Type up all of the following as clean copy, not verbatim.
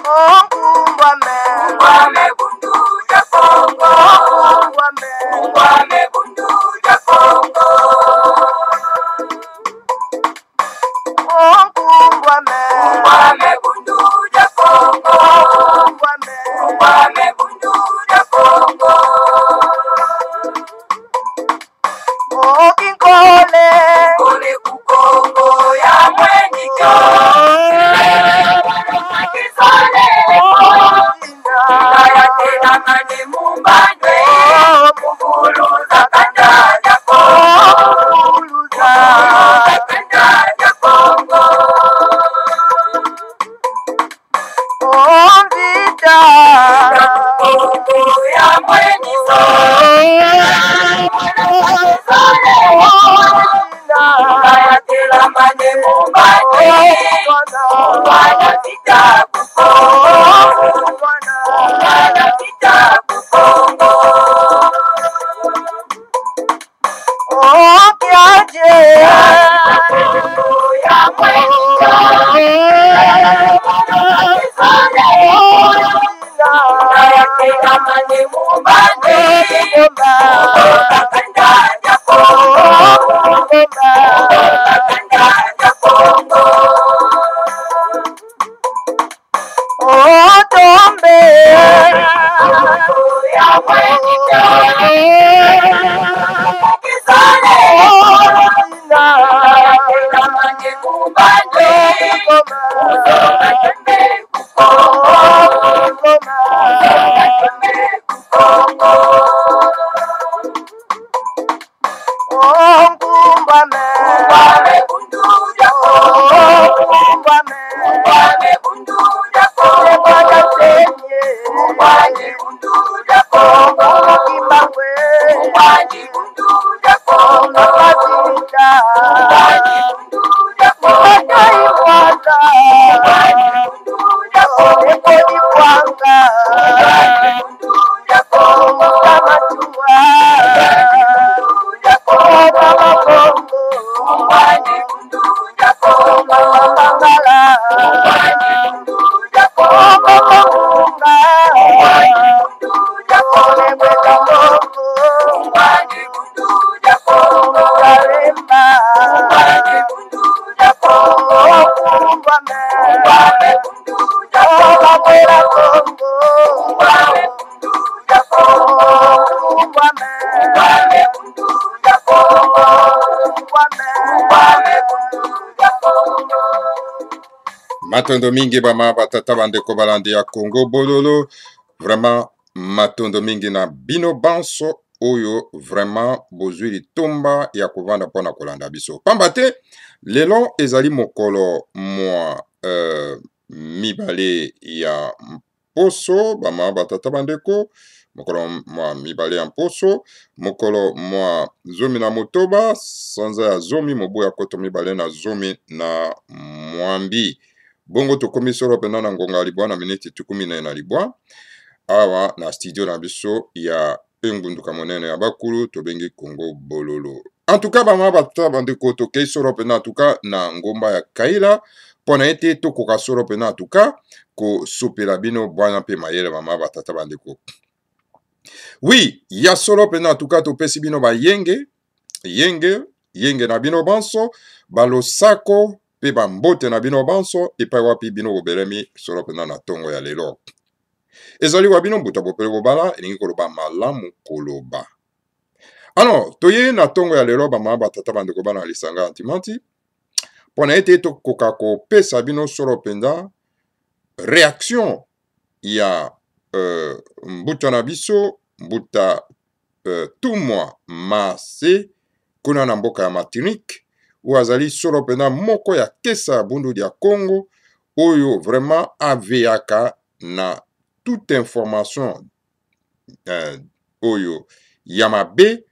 Ungwame bundu ya Kongo. Ungwame bundu ya Kongo. Ungwame bundu ya Kongo. Ungwame bundu ya Kongo. Kinkole Kole kukongo ya mwenyiko. Kisole Kaya tena mane mumbandwe. Mukuluza kanda ya Kongo. Kanda ya Kongo. Vita Kukongo ya mwenyiko. Kaya tena mane mumbandwe. Wana vita kukongo. Wana vita kukongo. Kiaje Ya mwenyiko. Kaya tena mane mumbandwe. Kanda ya Kongo. Kanda ya Kongo. Tombe Ya mwenyiko. Kisole Kaya tena mane mumbandwe. Kande kukongo. Kande kukongo. Ungwame bundu ya Kongo. Ungwame bundu ya Kongo. Ungwame bundu ya Kongo. Ungwame bundu ya Kongo. Ungwame bundu ya Kongo. Ungwame bundu ya Kongo. Ungwame bundu ya Kongo. Ungwame bundu ya Kongo. Ungwame bundu ya Kongo. Ungwame bundu ya Kongo. Ungwame bundu ya Kongo. Ungwame bundu ya Kongo. Ungwame bundu ya Kongo. Ungwame bundu ya Kongo. Ungwame bundu ya Kongo. Ungwame bundu ya Kongo. Matondo mingi bama batata bandeko balandi ya Congo bololo. Vraiment matondo mingi na bino banso oyo vraiment bozwi litomba ya kovanda pona kolanda biso. Pamba te lelo ezali mokolo mwa mibale ya mposo bama batata bandeko. Mokolo mwa mibale ya mposo, mokolo mwa zomi na motoba, sanza ya zomi mobu ya koto mibale na zomi na mwambi. Bongo tokomi solo pena na ngonga libwa na miniti tukumi na libwa. Awa na studio na biso ya engunduka monene ya bakulu tobengi Congo bololo. En tout cas bama batata bandeko tokei solo pena en tout cas na ngomba ya Kaila. Pona ete tokoka solo pena en tout cas ko sopela bino bwana pe mayele bama batata bandeko. Oui, ya solo pena en tout cas topesi bino ba yenge na bino banso, balo sako pe ba mbote na bino banso epai wapi bino bobelemi solo pena na tongo ya lelo. Ezali wa bino mbuta bopele bobala elingi koloba malamu koloba. Alors, toye na tongo ya lelo bama batata bandeko bana lisanga antimanti. Pona ete tokoka kopesa bino solo penda réaction ya mbuta na biso mbuta tumwa mase kuna na mboka ya Martinique ou azali solo pena moko ya kesa bundu dia Congo oyo vraiment aveaka na toute information oyo ya mabe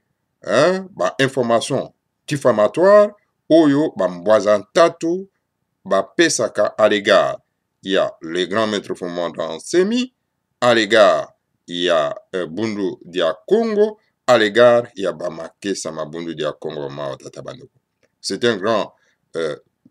ba information diffamatoire oyo ba mbwazantatu ba pesaka à l'égard ya le grand maître fondant Semi, à l'égard ya bundu dia Congo, à l'égard ya Bamakesa Mabundu dia Congo Maotatabandoko. C'est un grand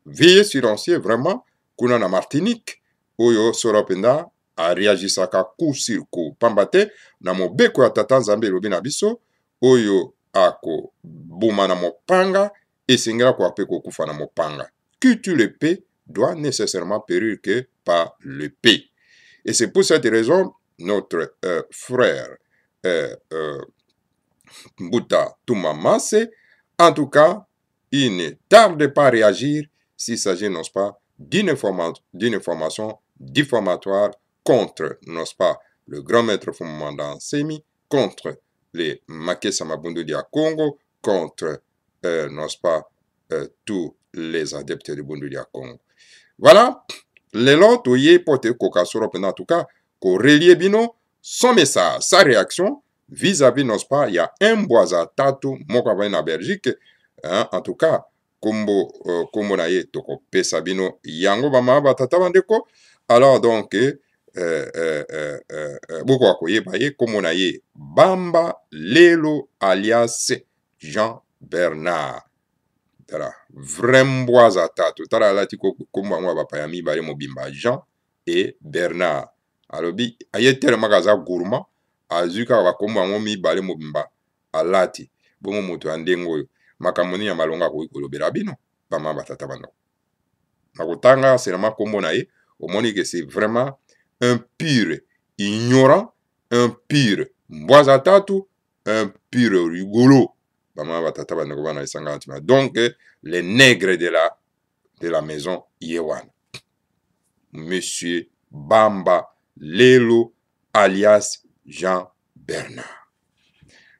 veillé silencieux vraiment kuna na Martinique oyo soropenda areagisaka coup sur coup. Pamba te na mobeko ya tata Nzambe elobi na biso oyo akoboma na mopanga esengelaka mpe kokufa na mopanga. Qui tue le paix doit nécessairement périr que par le paix. Et c'est pour cette raison notre frère Mbuta Toumamase, en tout cas, il ne tarde pas à réagir s'il s'agit, n'est-ce pas, d'une information diffamatoire contre, n'est-ce pas, le grand maître Fumanda Nsemi, contre les Makesa Mabundu dia Congo, contre, n'est-ce pas, tous les adeptes de Bundu dia Congo. Voilà, les lots, y pote kokasoro en tout cas, ko relie bino son message, sa réaction vis-à-vis, n'est-ce pas, il y a un boisa tatu moko na Belgique, hein, en tout cas, kombo na ye toko pesa bino yango bama batata bandeko. Alors donc boko akoyeba ye kombo na ye Bamba Lelo alias Jean Bernard. Tala vraiment boisa tatu tala lati kombo ngwa bapaya mibale mobimba Jean et Bernard. Alobi aye tellement kaza gourmand azuka bakombo yango mibale mobimba alati bomo moto ya ndenge oyo makambo nini ya malonga akoki kolobela bino bama batata bano nakotanga selama kombo na ye omoni que c'est vraiment un pur ignorant, un pur mbwaza tatu, un pur rigolo bama batata bano bana isanga ntima. Donc les nègres de la maison Yewan, Monsieur Bamba Lelo alias Jean Bernard.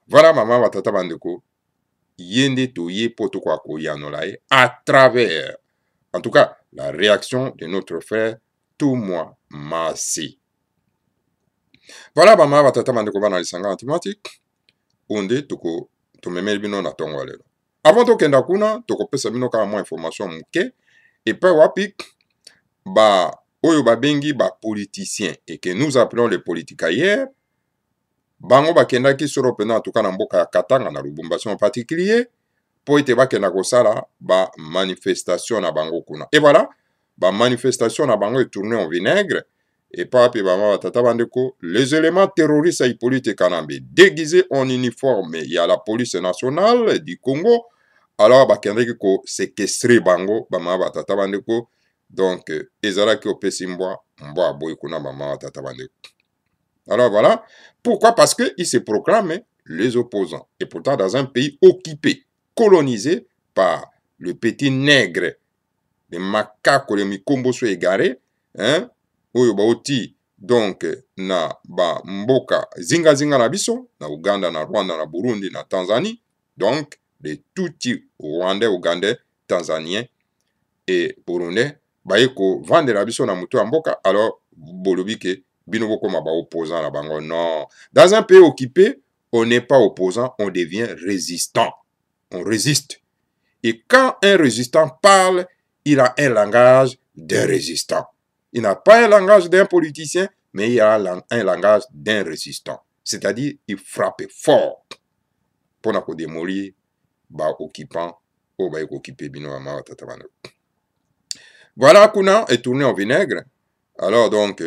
Voilà maman batata bandeko yende toye poto kwa koyanolae à travers en tout cas la réaction de notre frère Touma Massi. Voilà maman batata bandeko bana lisanga antimatique onde toko tomemeli bino na tongo lelo. Avant tokenda kuna tokopesa bino kaka mwa information muke et pas wapi ba oyo babengi ba politiciens et que nous appelons les politicailleurs. Bango bakendaki soro pena en tout cas na mboka ya Katanga na Lubumbashi en particulier po ete bakenda kosala ba manifestation na bango kuna. Et voilà, ba manifestation na bango est tourné en vinaigre et pas pe ba batata bandeko les éléments terroristes à Hippolyte Kanambe déguisés en uniforme, il y a la police nationale du Congo. Alors bakendaki ko séquestrer bango ba batata bandeko. Donc ezalaki opesi mbwa boy kuna ba batata bandeko. Alors voilà, pourquoi? Parce qu'ils se proclament les opposants. Et pourtant, dans un pays occupé, colonisé par le petit nègre, les macaques, les mikombo sont égarés, hein, donc, na ba mboka zinga zinga na biso, na Uganda, na Rwanda, na Burundi, na Tanzanie, donc, les tuti Rwandais, Ougandais, Tanzaniens et Burundais, baeko vendre la biso na mutu mboka, alors, bolobike, binobo comme opposant la bango. Non. Dans un pays occupé, on n'est pas opposant, on devient résistant. On résiste. Et quand un résistant parle, il a un langage d'un résistant. Il n'a pas un langage d'un politicien, mais il a un langage d'un résistant. C'est-à-dire, il frappe fort pour nous démolir ba occupant ou ba occupé bino ama tatabano. Voilà, Kuna est tourné en vinaigre. Alors donc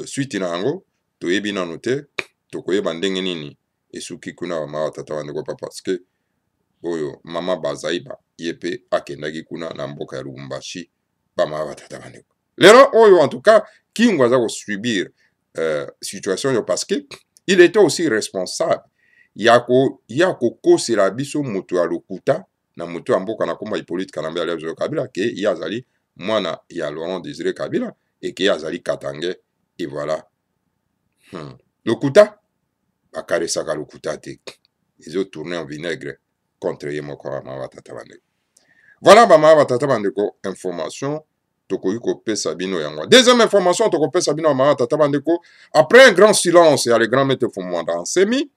suite na yango toyebi nanu te tokoyeba ndenge nini esuki kuna bama tata bandeko pa parce que oyo mama bazaiba ye pe akendaki kuna na mboka ya Lubumbashi bama tata bandeko lelo oyo en tout cas Kingo aza ko subir situation yo parce que il était aussi responsable yako kosela biso mutu ya lokuta na mutu ya mboka na komba Hippolyte Kanambe alias Kabila ke yazali mwana ya Laurent Désiré Kabila et ke yazali Katangais. Et voilà. Lokuta, bakaresaka lokuta te. Ils ont tourné en vinaigre contre Yemoko Mabatata Bandeko. Voilà, Mabatata Bandeko, information. Tokoyuko pe Sabino Yangwa. Deuxième information, Toko pe Sabino Mabatata Bandeko. Après un grand silence, il y a le grand maître Fumanda Nsemi.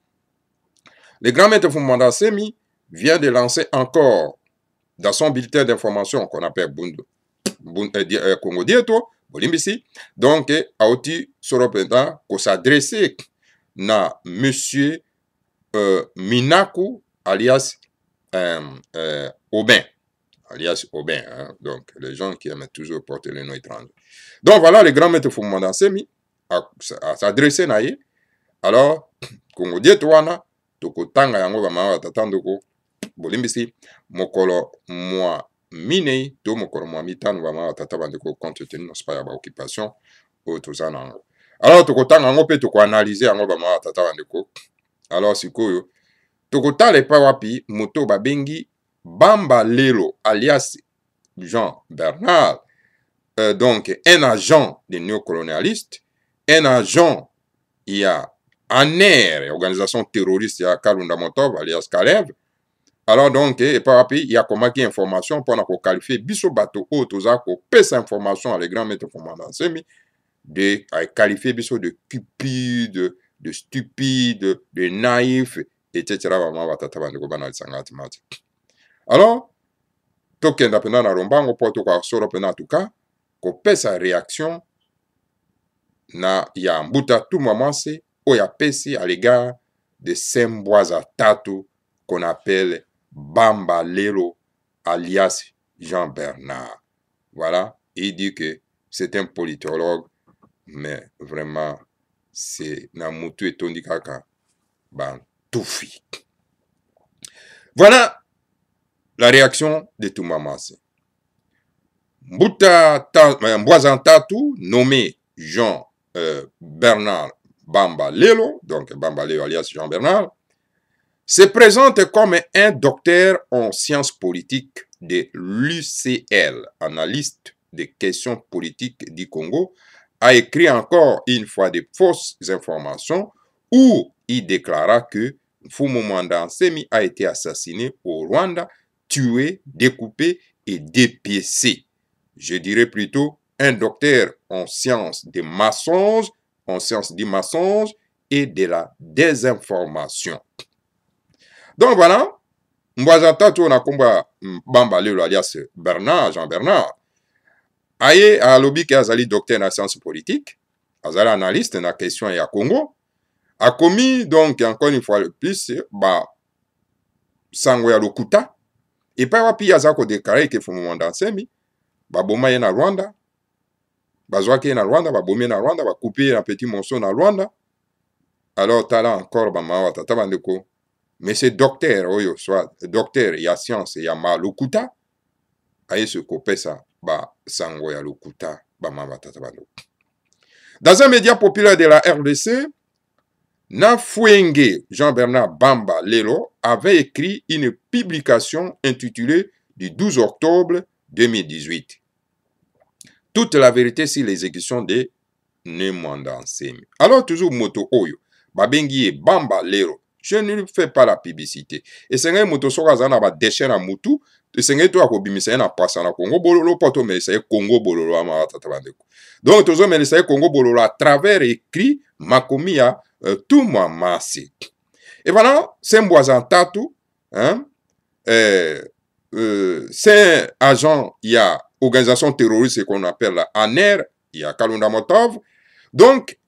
Le grand maître Fumanda Nsemi vient de lancer encore dans son bulletin d'information qu'on appelle Congo Dieto. Bolimbisi. Donc, Aoti Soropenda, ko s'adresser na monsieur Minaku, alias Aubin. Alias Aubin, hein? Donc, les gens qui aiment toujours porter les noms étrangers. Donc, voilà le grand maître Fumanda Nsemi s'adresser na ye. Alors Congo dieto wana tokotanga yango bamama batata ndeko bolimbisi mokolo mwa minei to mokolo mwa mitano bamama batata bandeko compte tenu na spa ya baoccupation oyo toza nango. Alors tokotanga yango mpe tokoanalyse yango bamama batata bandeko. Alors sikoyo tokotala epai wapi moto babengi Bamba Lelo alias Jean Bernard, donc un agent des néocolonialistes, un agent, il y a ANER, organisation terroriste, il y a Kalunda Motov alias Kalev. Alors donc, et par rapport, il y a comment qui information pour nous qualifier biso bateau haut aux ako pèse information à les grands maîtres commandants semi de qualifier biso de cupide, de stupide, de naïf, etc. Alors, tokenda pena na rombango po to kwa soro pena tuka ko pesa réaction na ya mbuta tout moment c'est oya pesi à l'égard de Sembwaza Tatu qu'on appelle Bamba Lelo alias Jean Bernard. Voilà, il dit que c'est un politologue, mais vraiment c'est na mutu etondi kaka ban toufi. Voilà la réaction de Toumamase. Mbouazan Tatu, nommé Jean Bernard Bamba Lelo, donc Bamba Lelo alias Jean Bernard, se présente comme un docteur en sciences politiques de l'UCL, analyste des questions politiques du Congo, a écrit encore une fois de fausses informations où il déclara que Mfumu Mwanda Nsemi a été assassiné au Rwanda, tué, découpé et dépiécé. Je dirais plutôt un docteur en sciences des mensonges, et de la désinformation. Donc voilà, Mbouazan Tatu on a combat Bamba Lelo alias Bernard, Jean Bernard. Aye a lobby qui azali docteur en sciences politiques, azali analyste na question ya Congo, a commis donc encore une fois le plus sango ya lokuta. Et pas wapi azako déclaré que Mfumu Mwanda Nsemi baboma ye na Rwanda, bazwaki ye na Rwanda, babomi na Rwanda, bakupi na petit morceau na Rwanda. Alors tala encore bama tata bandeko, mais c'est docteur oyo soit docteur ya science ya ma lokuta aye se kopesa ba sango ya lokuta bama tata bandeko. Dans un média populaire de la RDC, Nafouenge Jean-Bernard Bamba Lelo avait écrit une publication intitulée du 12 octobre 2018. Toute la vérité sur l'exécution de Mwanda Nsemi. Alors toujours moto oyo, babengi Bamba Lelo. Je ne lui fais pas la publicité. Et c'est un moto soka zana ba déchet na mutu, et c'est un to akobimisa na pasa na Congo bololo poto mais c'est Congo bololo ama tatabandeko. Donc toujours mais c'est Congo bololo à travers écrit Makomia Toumamase. Et voilà, c'est Mbouazan Tatu, hein, c'est un agent, il y a organisation terroriste qu'on appelle la ANER, il y a Kalunda Motov. Donc,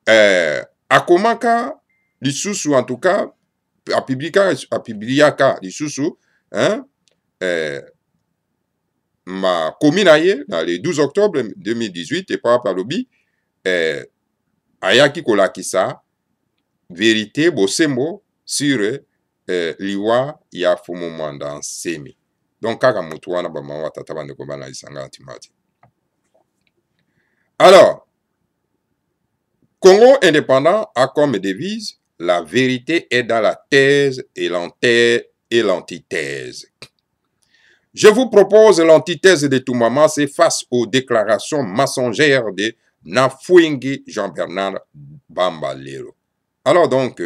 à Komaka, l'Issoussou en tout cas, à Pibliaka, l'Issoussou, hein, ma commune dans le 12 octobre 2018, et par Palobi, Ayaki Kolakisa, vérité, bosembo, sur liwa ya Mfumu Mwanda Nsemi. Donc, kaka mutu wana ba mama tata bande ko bana isanga antimati. Alors, Congo indépendant a comme devise la vérité est dans la thèse et l'antithèse. Je vous propose l'antithèse de Toumamase face aux déclarations mensongères de Nafouenge Jean-Bernard Bamba Lelo. Alors donc,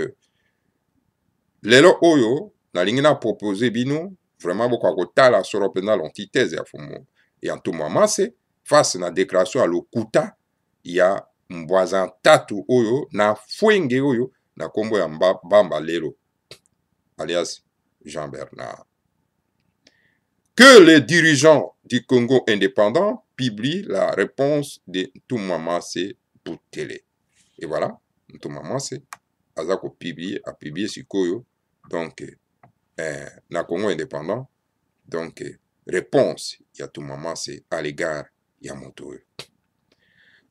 Lelo Oyo, na lingina proposé bino, vraiment beaucoup à kotala sur l'antithèse ya Fumu et en Toumamase face na déclaration à l'Okuta, il y a Mbouazan Tatu Oyo, Nafouenge Oyo, na kombo ya Bamba Lelo, alias Jean-Bernard. Que les dirigeants du Congo indépendant publient la réponse de Toumamase pour télé. Et voilà, Toumamase a publié Sikoyo, donc, na Congo indépendant, donc, réponse, il y a Toumamase à l'égard, il y a Moto.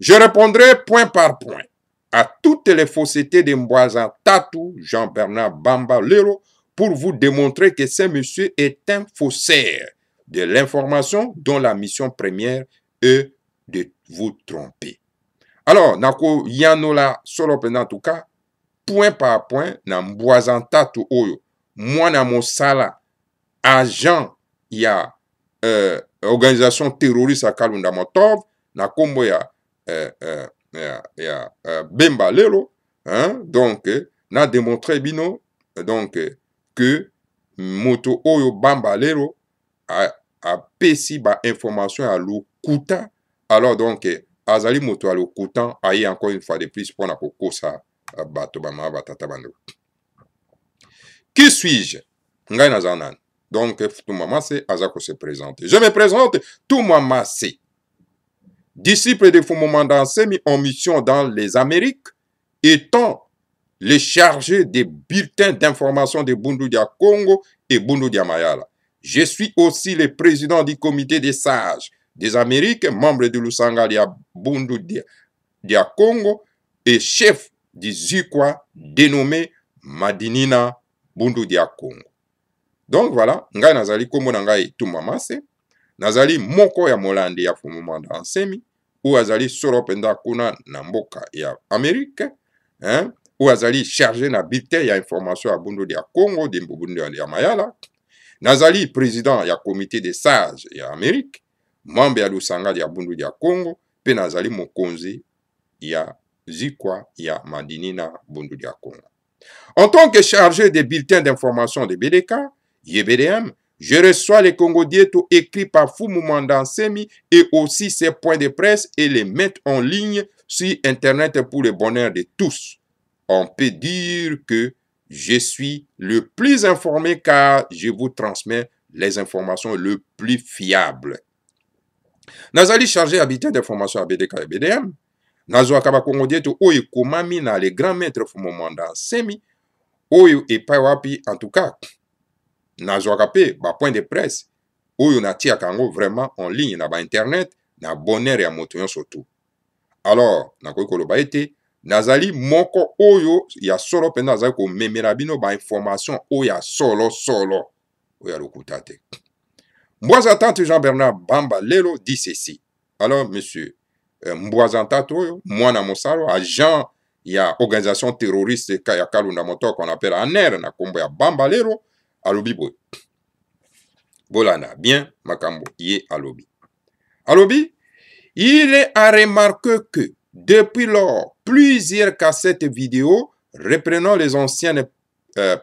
Je répondrai point par point à toutes les faussetés de Mbouazan Tatou, Jean-Bernard Bamba Lero, pour vous démontrer que ce monsieur est un faussaire de l'information dont la mission première est de vous tromper. Alors, nako yanola solo en tout cas, point par point, na Mbouazan Tatou oyo, mwana mosala, agent, ya organisation terroriste à Kalunda Motov, na kombo ya Bemba Lelo, hein, donc, na démontré bino, donc, que moto oyo Bamba Lelo a pesi ba information à l'Okuta, alors donc, azali moto à l'Okuta, aye encore une fois de plus pour na kokosa bato bama batata bando. Qui suis-je? Ngai nazanan. Donc, tout maman c'est Azako se présente. Je me présente, tout maman c'est disciple de Fumumanda Nsemi en mission dans les Amériques, étant les chargés des bulletins d'information de Bundu Dia Congo et Bundu Dia Mayala. Je suis aussi le président du comité des sages des Amériques, membre de l'Usanga Dia Bundu Dia Congo et chef du Zikwa dénommé Madinina Bundu Dia Congo. Donc voilà, ngai nazali kombo na ngai Tumamase, nazali moko ya molandi ya Fumumanda Nsemi, ou azali solo penda kuna na mboka ya Amérique, hein, ou azali chargé na bulletin ya information ya Bundu Dia Congo, de Bundu Dia Mayala, nazali président ya comité des sages ya Amérique, membre ya Lusanga ya Bundu Dia Congo, pe nazali mokonzi ya Zikwa ya Madinina Bundu Dia Congo. En tant que chargé des bulletins d'information de BDK, YBDM, je reçois les Congo Dieto écrits par Fumumanda Nsemi et aussi ses points de presse et les mettre en ligne sur Internet pour le bonheur de tous. On peut dire que je suis le plus informé car je vous transmets les informations les plus fiables. Nazali chargé à bulletin d'information à BDK et BDM. Nazwaka ba Congo Dieto oyo komami na le grand maître Fumumanda Nsemi oyo epai wapi en tout cas. Nazwaka pe ba point de presse oyo natia kango vraiment en ligne na ba internet na bonheur ya moto nyonso tu. Alors nakoki koloba ete nazali moko oyo ya solo penda nazali komemela bino ba information oyo ya solo oyo ya lokuta te. Mbouazan Tatou Jean-Bernard Bamba Lelo dit ceci. Alors monsieur Mbouazan Tatou oyo mwana mosalo agent ya organisation terroriste ya Kalunda Moto qu'on appelle ANER na kombo ya Bamba Lelo alobi boy. Bolana, bien, makambo, yé alobi. Alobi, il est à remarquer que, depuis lors, plusieurs cassettes vidéo reprenant les anciennes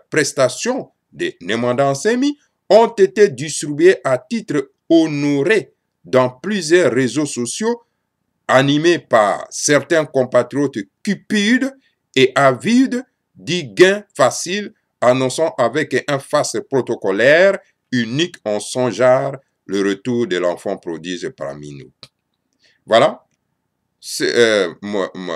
prestations de Nemanda Nsemi ont été distribuées à titre honoré dans plusieurs réseaux sociaux animés par certains compatriotes cupides et avides du gain facile annonçant avec un face protocolaire unique en son genre le retour de l'enfant prodige parmi nous. Voilà.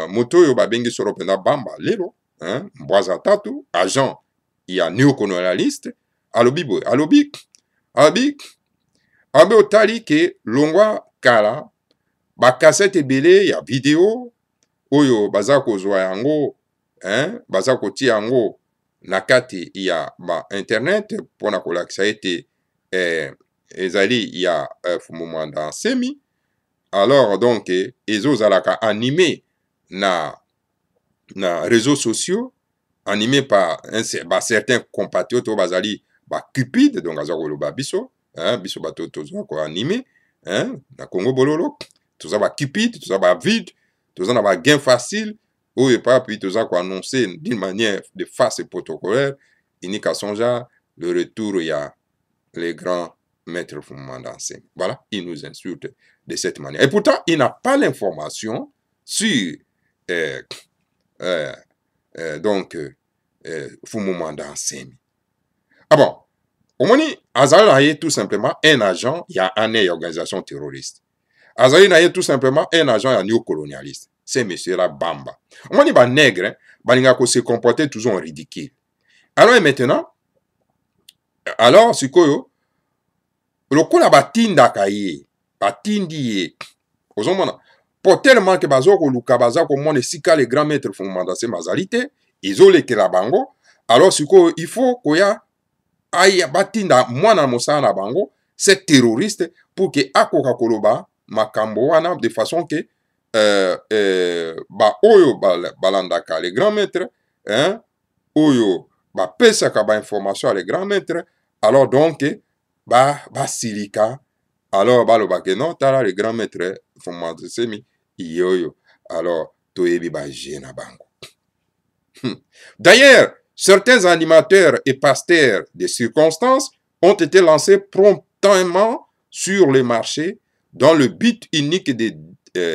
Moto yo babengi solo penda Bamba Lelo, hein, Mbouazan Tatou, agent ya néocolonialiste, alobi boy, alobi otali ke longwa kala ba cassette ebele ya vidéo oyo baza kozwa yango, hein, baza kotia yango na kati ya ba internet pona kolakisa ete ezali ya Fumumanda Nsemi. Alors donc ezozalaka animé na réseaux sociaux animé par certains compatriotes oyo bazali ba cupide, donc aza koloba biso, hein, biso bato toza ko animé, hein, na Congo bololo toza ba cupide, toza ba vide, toza na ba gain facile oyo pas puis toza ko annoncer d'une manière de face protocolaire unique à son genre le retour il y a les grands maîtres Fumumanda Nsemi. Voilà, il nous insulte de cette manière. Et pourtant, il n'a pas l'information sur Fumumanda Nsemi. Ah bon, Omoni, Azali Naye tout simplement un agent, il y a une organisation terroriste. Azali Naye tout simplement un agent, il y a néocolonialiste. C'est monsieur-là Bamba. Omoni, ba nègre, balinga ko se comporter toujours en ridicule. Alors maintenant, alors, sikoyo, lokola batinda kaye, batindi ye, ozomona, pour tellement que bazo ko luka baza ko mone sika les grands maîtres font mandater mazalité isolé que la bango alors siko il faut koya aya batinda mwana mosala na bango c'est terroriste pour que akoka koloba makambo wana de façon que ba oyo balandaka les grands maîtres hein oyo ba pesaka ba information les grands maîtres alors donc ba silika alors baloba que non tala les grands maîtres font mandater yoyo alors toyebi ba jena bango. D'ailleurs, certains animateurs et pasteurs de circonstances ont été lancés promptement sur le marché dans le but unique de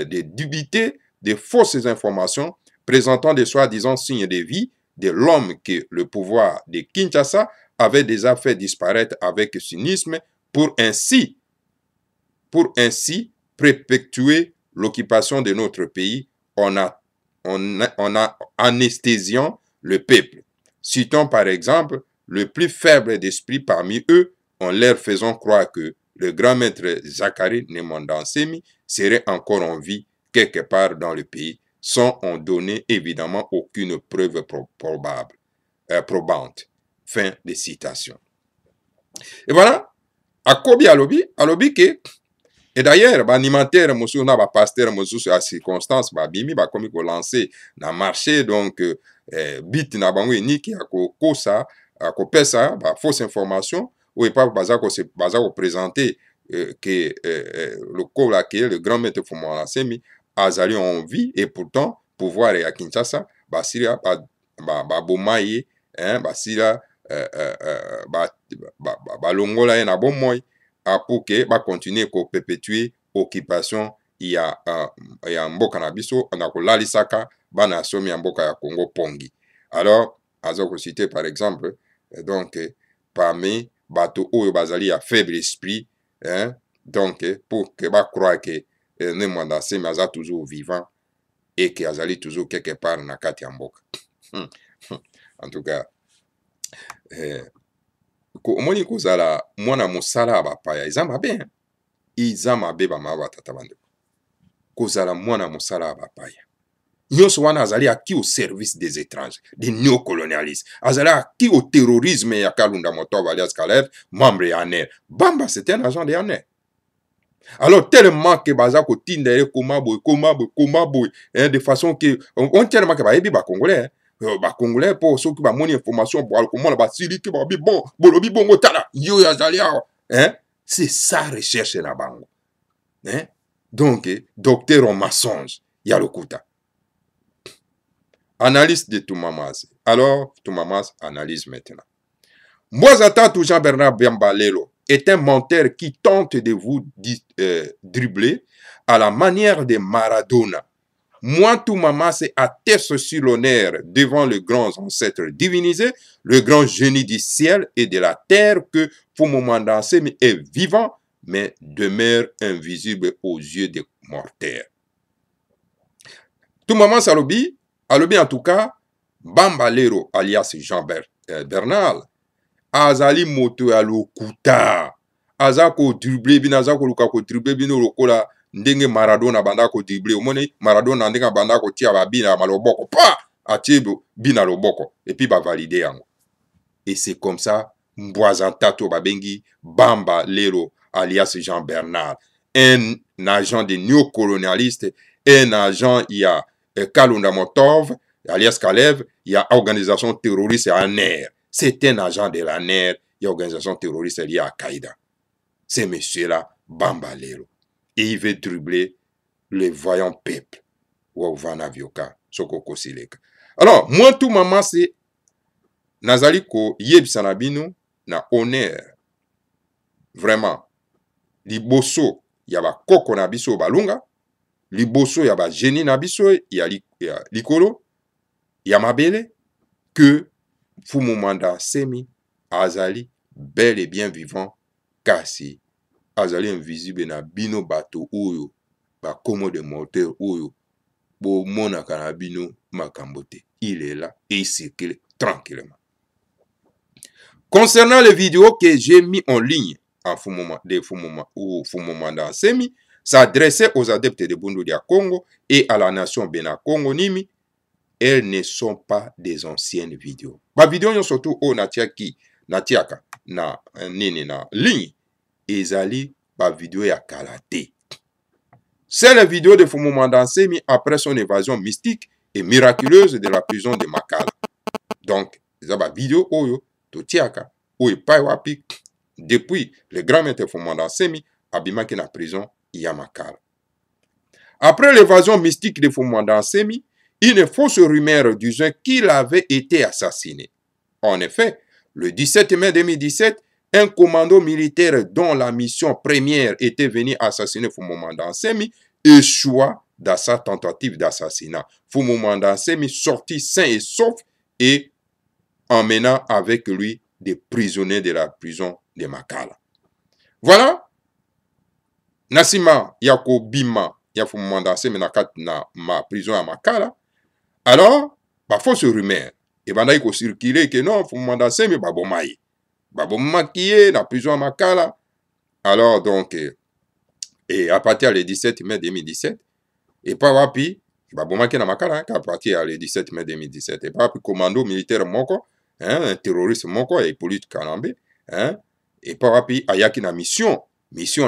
débiter de fausses informations présentant des soi-disant signes de vie de l'homme que le pouvoir de Kinshasa avait déjà fait disparaître avec cynisme pour ainsi perpétuer l'occupation de notre pays en anesthésiant le peuple. Citons par exemple le plus faible d'esprit parmi eux en leur faisant croire que le grand maître Zacharie Nemondansemi serait encore en vie quelque part dans le pays sans en donner évidemment aucune preuve probante. Fin de citation. Et voilà, Akobi alobi que et d'ailleurs, l'animateur, monsieur, na pasteur, monsieur, à circonstance, bimi, comme il lancé dans le marché, donc, bit na bango niki, à kosa, à kopesa, fausse information, ou et pas, baza ko présenter, que, le corps là, que le grand maître Fumana Semi, azali en vie, et pourtant, pouvoir à Kinshasa, basira, bomaye, hein, basira, longola, na bon moi, pour que va continuer à perpétuer l'occupation il y a mboka na biso na ko lalisaka bana somi mboka ya Congo pongi. Alors azoko citer par exemple donc parmi bato oyo bazali ya faible esprit hein donc pour que ba croire que ne mwanda se maza toujours vivant et que azali toujours quelque part na kati ya mboka. En tout cas omoni kozala mwana mosala bapaya eza mabe iza mabe bamama batata bande kozala mwana mosala bapaya nyonso wana azali aki au service des étrangers des néocolonialistes azali aki au terrorisme ya Kalunda Motova alias Caleb membre ya ANER bamba c'était un agent de ANER. Alors tellement que baza ko tindere koma boy de façon que on tellement que bayebi ba congolais ba congolais pour ceux qui ba moni information pour comment ba sili ki ba bi bon bolobi bongo tala yo ya zalia hein c'est ça recherche na bango hein donc docteur en mensonge ya lokuta analyse de Toumamas. Alors Toumamas analyse maintenant. Mbwazata Jean-Bernard Biambalelo est un menteur qui tente de vous dribbler à la manière de Maradona. Moi, Toumamas atteste sur l'honneur devant le grand ancêtre divinisé, le grand génie du ciel et de la terre que Fumumandansemi est vivant, mais demeure invisible aux yeux des mortels. Toumamas alobi en tout cas, Bambalero alias Jean-Bernard, azali moto ya lokuta, azako dribble bina azako luka ko dribble bino lokola ndenge Maradona banda ko dribble omoni Maradona ndenge banda ko tia babina maloboko pa atiebo bina loboko et puis ba valider yango. Et c'est comme ça Mbwazanta to babengi Bamba Lero alias Jean-Bernard, un agent de néocolonialiste, un agent il y a Kalunda Motov alias Kalev, il y a organisation terroriste ANER. C'est un agent de l'ANER, il y a organisation terroriste liée à Al-Qaïda. C'est monsieur-là, Bamba Lero. Et il veut dribbler les voyants peuples. Alors, moi, tout maman, c'est Nazali ko yebsanabino na honneur. Vraiment. Liboso, yaba koko na biso balunga. Liboso, yaba génie na biso, ya likolo. Yamabele, que Fumumanda Semi azali bel et bien vivant, kasi azali invisible na bino bato oyo, ba komo de mortel oyo, bo mona kanabino makambote. Il est là et il circule tranquillement. Concernant les vidéos que j'ai mis en ligne en Fumumanda Semi, s'adressait aux adeptes de Bundu dia Congo et à la nation Bena Congo Nimi, elles ne sont pas des anciennes vidéos. Ba vidéo yon surtout o natiaka na nini na ligne ezali ba vidéo ya kalaté. C'est la vidéo de Fumuma Dansemi après son évasion mystique et miraculeuse de la prison de Makala. Donc, c'est la vidéo oyo totiaka ou epai wapi depuis le grand maître Fumuma Dansemi abimaki na prison ya Makala. Après l'évasion mystique de Fumuma Dansemi, une fausse rumeur disait qu'il avait été assassiné. En effet, le 17 mai 2017, un commando militaire dont la mission première était venu assassiner Fumuma Dansemi échoua dans sa tentative d'assassinat. Fumuma Dansemi sortit sain et sauf et emmenant avec lui des prisonniers de la prison de Makala. Voilà. Nasima yako bima ya Fumuma Dansemi na ma prison à Makala. Alors, bah, fausse rumeur. Et ben là, il faut circuler que non, Fumuma Dansemi babomaye. Babomakiye na prison à Makala. Alors, donc, et à partir du 17 mai 2017, et pas wapi, babomaki na Makala, à partir du 17 mai 2017, et pas wapi, commando militaire moko, un terroriste moko, et police Kanambe, et pas wapi, ayaki na mission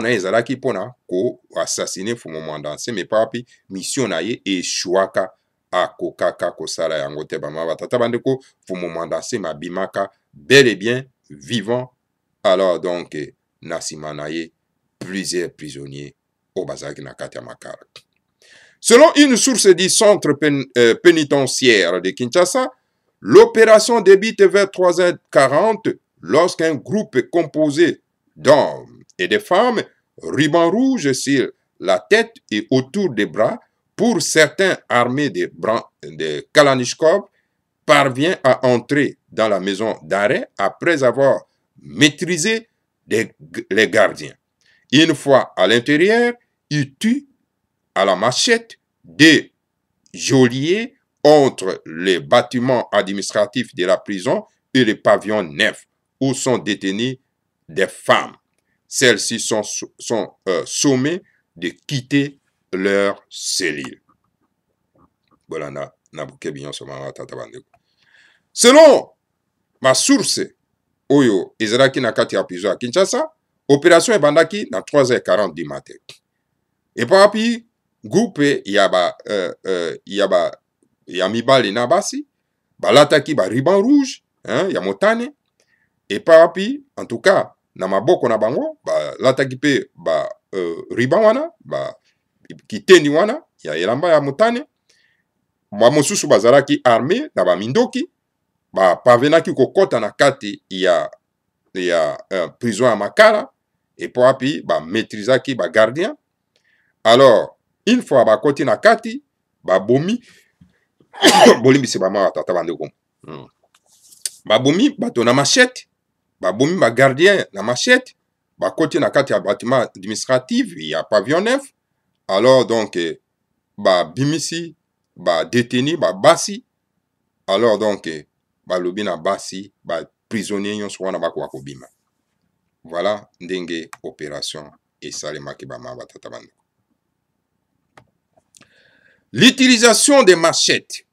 na ezalaki pona ko assassiner Fumuma Dansemi, mais pas wapi, mission na ye échouaka akokaka kosala yango te bama batata bandeko Fumuma Dansemi abimaka bel et bien vivant. Alors donc nasima na ye plusieurs prisonniers au bazaki na kati ya Makala. Selon une source du centre pénitentiaire de Kinshasa, l'opération débute vers 3h40 lorsqu'un groupe composé d'hommes et de femmes, ruban rouge sur la tête et autour des bras, pour certains armés de Kalachnikov, parvient à entrer dans la maison d'arrêt après avoir maîtrisé les gardiens. Une fois à l'intérieur, il tue à la machette des geôliers entre les bâtiments administratifs de la prison et le pavillon 9 où sont détenues des femmes. Celles-ci sont sommées de quitter leur cellule. Selon ma source, Oyo, Ezraki Nakati a prison à Kinshasa, opération ebandaki na 3h40 du matin. Et puis, groupe yaba mibali na basi, balataki ba ruban rouge, ya motane. Et puis, en tout cas, na maboko na bango, balataki pe ba ruban wana, ba kiteni wana, ya elamba ya motane. Ba mosusu bazalaki armé na ba mindoki, ba pavenaki kokota na kati ya prison à Makala, et puis ba maîtrisaki ba gardien. Alors, une fois ba koti na kati, ba bomi bolimbi se ba ma tata bandeko. Ba bomi bato na machette, ba bomi ba gardien na machette, ba koti na kati ya bâtiment administratif, il y a pavillon 9. Alors donc ba bimisi ba détenu ba basi. Alors donc ba lobi na basi ba prisonnier nyonso wana bako akobima. Voilà ndenge opération esalemaki ba ma batata bandeko. L'utilisation des machettes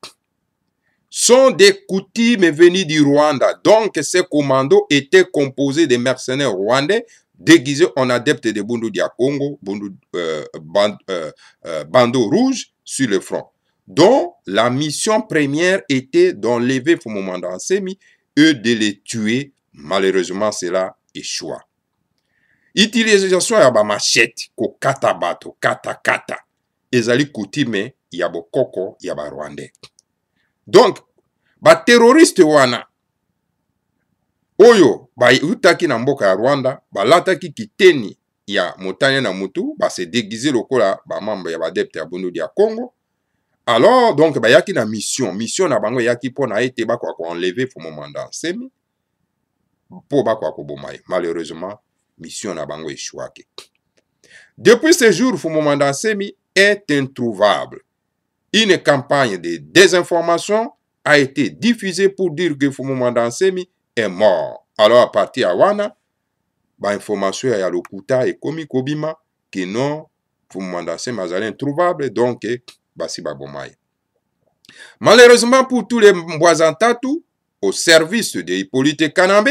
sont des coutumes venues du Rwanda. Donc, ces commandos étaient composés de mercenaires rwandais déguisés en adeptes de Bundu dia Congo, bandeau rouge sur le front, dont la mission première était d'enlever Fumuma Dansemi et de les tuer. Malheureusement, cela échoua. Utilisation ya ba machette ko kata bato, kata. Ezali coutume ya bokoko ya ba Rwandais. Donc, ba terroriste wana oyo ba utaki na mboka ya Rwanda, ba lataki kiteni ya motane na mutu, ba se déguiser lokola ba membre ya ba adepte ya Bundu dia Congo. Alors, donc, ba yaki na mission na bango yaki pona ete ba kwa enlever Fumuma Dansemi po ba kwa kobomaye. Malheureusement, mission na bango échouaki. Depuis ce jour, Fumuma Dansemi est introuvable. Une campagne de désinformation a été diffusée pour dire que Fumuma Dansemi est mort. Alors, à partir de Wana, ba information ya lokuta et komi kobima que non, fumu mandasemi azali introuvable, donc basi babomai. Malheureusement pour tous les Mbwazantatu, au service de Hippolyte Kanambe,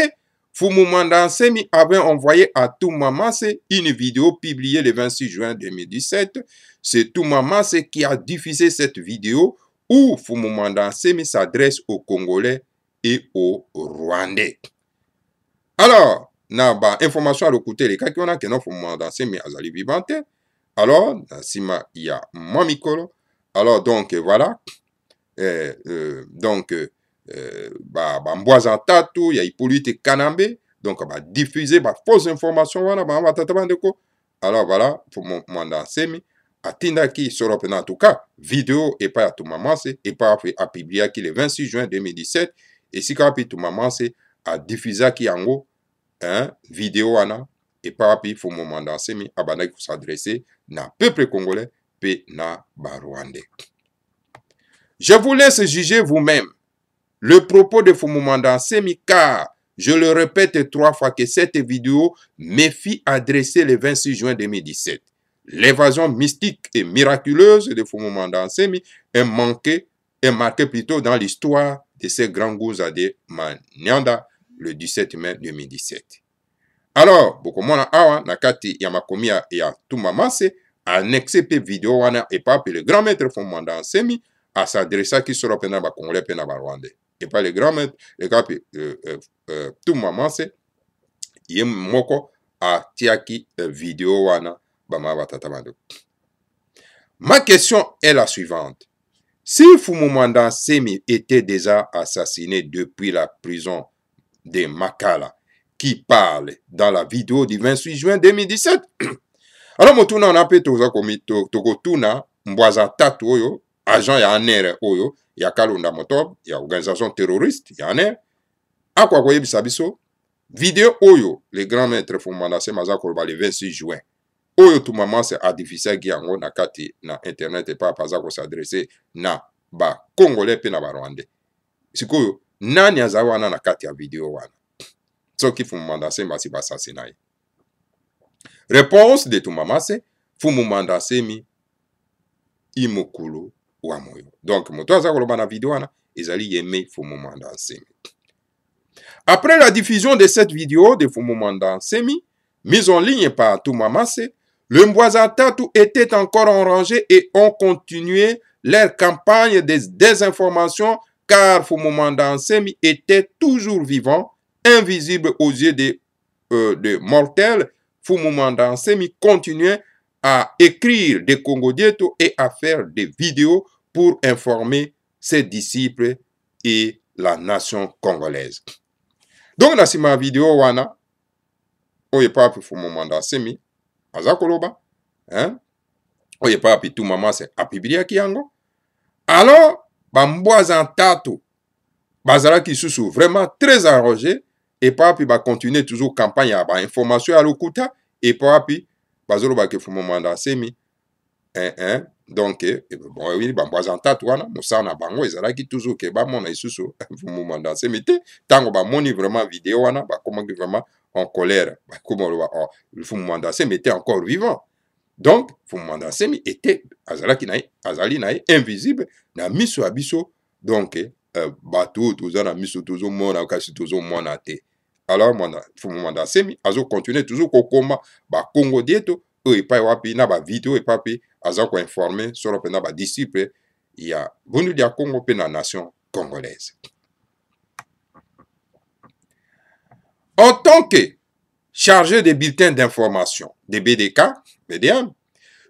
Fumu Mandansemi avait envoyé à Toumamase une vidéo publiée le 26 juin 2017. C'est Toumamase qui a diffusé cette vidéo où Fumu Mandansemi s'adresse aux Congolais et aux Rwandais. Alors, naba information à l'écouter les cas qui ont a que non Fumu Mandansemi azali vivante. Alors, Nasima il y a Mamikolo. Alors donc voilà. Mbwazantatu ya Hippolyte Kanambe, donc diffuser fausse information wana batatabandeko. Alors voilà, pour mon Mandansemi atinda qui sera en tout cas vidéo et pas à tout maman c'est et pas à publier qui le 26 juin 2017 et si quand tout maman c'est à diffuser qui en gros vidéo wana et pas puis pour mon Mandansemi abana qui s'adresser na peuple congolais pe na Rwandais. Je vous laisse juger vous-même le propos de Fumu Mandansemi car, je le répète 3 fois que cette vidéo me fit adresser le 26 juin 2017. L'évasion mystique et miraculeuse de Fumu Mandansemi est marquée plutôt dans l'histoire de ces grands Gouza de Manyanda le 17 mai 2017. Alors, bokomona awa nakati ya makomi ya Toumamase annexé pe vidéo wana et pas le grand maître Fumu Mandansemi à s'adresser qui sera pena ba Congolais pena ba Rwandais. Et pas les grands maîtres, les gars, tout moment c'est, y moko a tiaki vidéo wana bama batatamando. Ma question est la suivante. Si Fumu Mandansemi était déjà assassiné depuis la prison de Makala, qui parle dans la vidéo du 28 juin 2017, alors motuna on a pe toza komi tokotuna Mbwazantatu oyo agent ya ANR oyo ya Kalunda Motob ya organisation terroriste ya ANR akwa koyebisa biso vidéo oyo le grand maître Fumu Mandansemi aza koloba le 26 juin oyo Toumamase a diffusé yango na kati na internet et pas aza ko s'adresser na ba Congolais pe na ba Rwandais. Sikoyo nani aza wana na kati ya vidéo wana soki Fumu Mandansemi basi basasina ye. Réponse de Toumamase, Fumu Mandansemi imokulu wa moyo. Donc moto aza koloba na vidéo wana ezali yeme Fumu Mandansemi. Après la diffusion de cette vidéo de Fumu Mandansemi mise en ligne par Toumamase, le Mbwazantatu était encore enragé et ont continué leur campagne de désinformation car Fumu Mandansemi était toujours vivant, invisible aux yeux de mortels. Fumu Mandansemi continuait à écrire des Congo-Dieto et à faire des vidéos pour informer ses disciples et la nation congolaise. Donc, dans cette vidéo, wana, oye papi Fumu Mandansemi, azakoloba, oye papi Toumamase a publié kiango. Alors, Mbwazantatu, bazala qui sous vraiment très enragé, et papi va continuer toujours campagne à information à l'okuta, et papi, bazoloba ke Fumu Mandansemi, donc, bon, oui, Mbwazantatu wana, mosana bango, ezalaki toujours ke ba mona isusu, Fumu Mandansemi te, tango ba moni vraiment vidéo wana, ba comment vraiment en colère, ba comment le Fumu Mandansemi était encore vivant. Donc, Fumu Mandansemi était, azali nae, invisible, na miso abiso, donc, batou, tozo na miso, tozo mona, kasi tozo mona te. Alors, Fumu Mandansemi, azo continue toujours kokoma, ba Congo-Dieto, et pas wapi, na ba vidéo, et papi, azo ko informer, sur le na ba disciple, il y a Bundu dia Congo, pe na nation congolaise. En tant que chargé des bulletins d'information des BDK, BDM,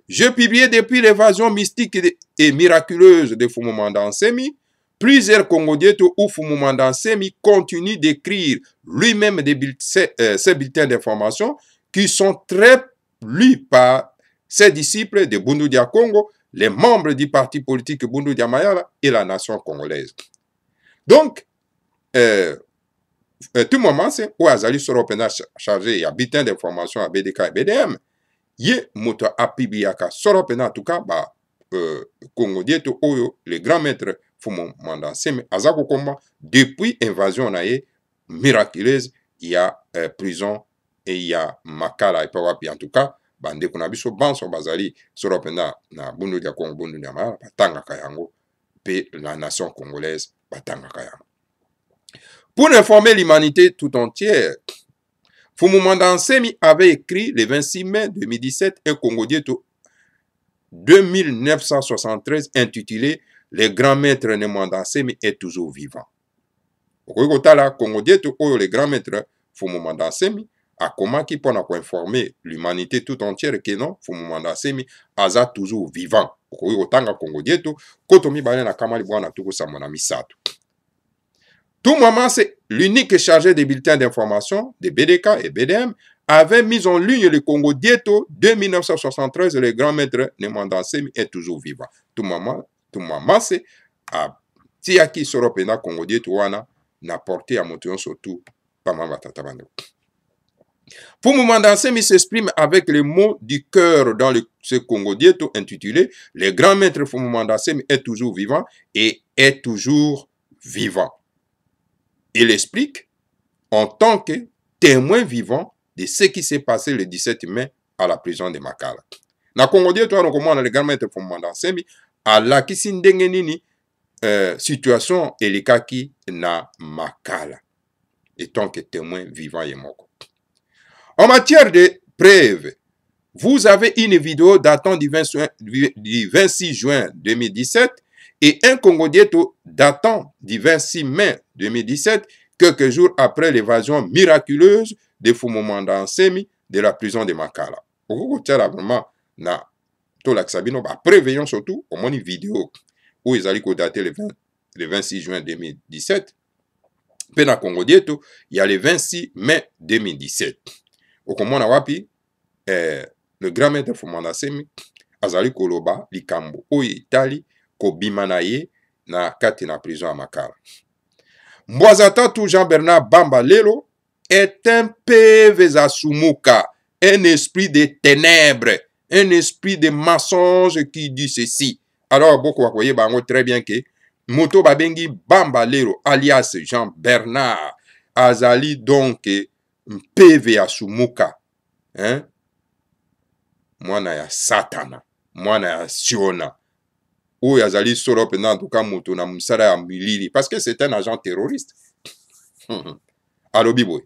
je publiais depuis l'évasion mystique et miraculeuse de Fumu Mandansemi, plusieurs Congo-Dieto où Fumu Mandansemi continue d'écrire lui-même ces bulletins d'information qui sont très lus par ses disciples de Bundu dia Congo, les membres du parti politique Bundu dia Mayala et la nation congolaise. Donc, tout moment, c'est où Azali sera chargé à bulletin d'information à BDK et BDM. Ye moto apibiaka sera en tout cas, Congo-Dieto oyo, le grand maître Fumu Mandansemi, azako komba, depuis invasion naye, miraculeuse, il y a prison et il y a Makala et Pawapi, en tout cas, bande kuna biso banso bazali solo pena na bundu ya Congo bundu ya mala batanga kayango pe la nation congolaise batanga kayango. Pour informer l'humanité tout entière, Fumumanda Nsemi avait écrit le 26 mai 2017 un Congo Dieto 2973 intitulé Le grand maître Nemwanda Nsemi est toujours vivant. Okotala Congo Dieto oyo le grand maître Fumumanda Nsemi a komaki pona ko informer l'humanité tout entière que non Fumumanda Nsemi aza toujours vivant. Okotanga Congo Dieto koto mibale na kamali bwana tuko samona misato. Tout moment, c'est l'unique chargé des bulletins d'information de BDK et BDM avait mis en ligne le Congo Dieto de 1973. Le grand maître Nemwanda Nsemi est toujours vivant. Tout moment, c'est à Tiaki Soropena Congo Dieto wana n'a porté à Motion surtout Pamama Tatabando. Fumumanda Nsemi s'exprime avec les mots du cœur dans ce Congo Dieto intitulé Le grand maître Fumumanda Nsemi est toujours vivant et est toujours vivant. Il explique en tant que témoin vivant de ce qui s'est passé le 17 mai à la prison de Makala. Na Congo Dieto wana komona le grand maître Fumumanda Nsemi alakisi ndenge nini situation elikaki na Makala en tant que témoin vivant yemoko. En matière de preuves, vous avez une vidéo datant du 26 juin 2017 et un Congo Dieto datant du 26 mai 2017, quelques jours après l'évasion miraculeuse de Fumumanda Nsemi de la prison de Makala. Au vraiment na to l'aksabino ba préveillons surtout au moins une vidéo où ils allaient dater le 26 juin 2017. Puis na Congo Dieto, il y a le 26 mai 2017. Au komona wapi le grand maître Fumumanda Nsemi azali koloba likambo oyo itali kobima na ye na kati na prison à Makala. Mbwazatatu Jean-Bernard Bamba Lelo est un PV Asumuka, un esprit de ténèbres, un esprit de mensonge qui dit ceci. Alors, beaucoup vous voyez très bien que Moto Babengi Bamba Lelo alias Jean-Bernard azali donc PV Asumuka, hein? Mwana ya Satana, mwana ya Siona. Ou yazali solo pendant en tout cas moto na musara ya milili parce que c'est un agent terroriste. Alors biboy.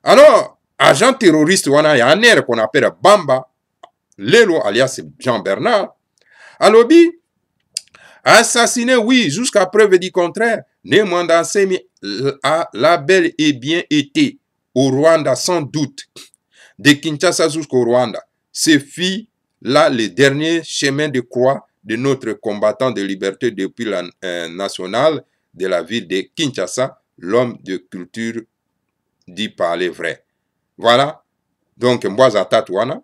Alors agent terroriste wana ya aner qu'on appelle Bamba Lelo alias Jean Bernard. Alors bi assassiné oui jusqu'à preuve du contraire. Nemwanda Nsemi a la belle et bien été au Rwanda sans doute. De Kinshasa jusqu'au Rwanda. Ce fit là le dernier chemin de croix de notre combattant de liberté depuis la nationale de la ville de Kinshasa, l'homme de culture dit parler vrai. Voilà. Donc, Mbwaza Tatouana,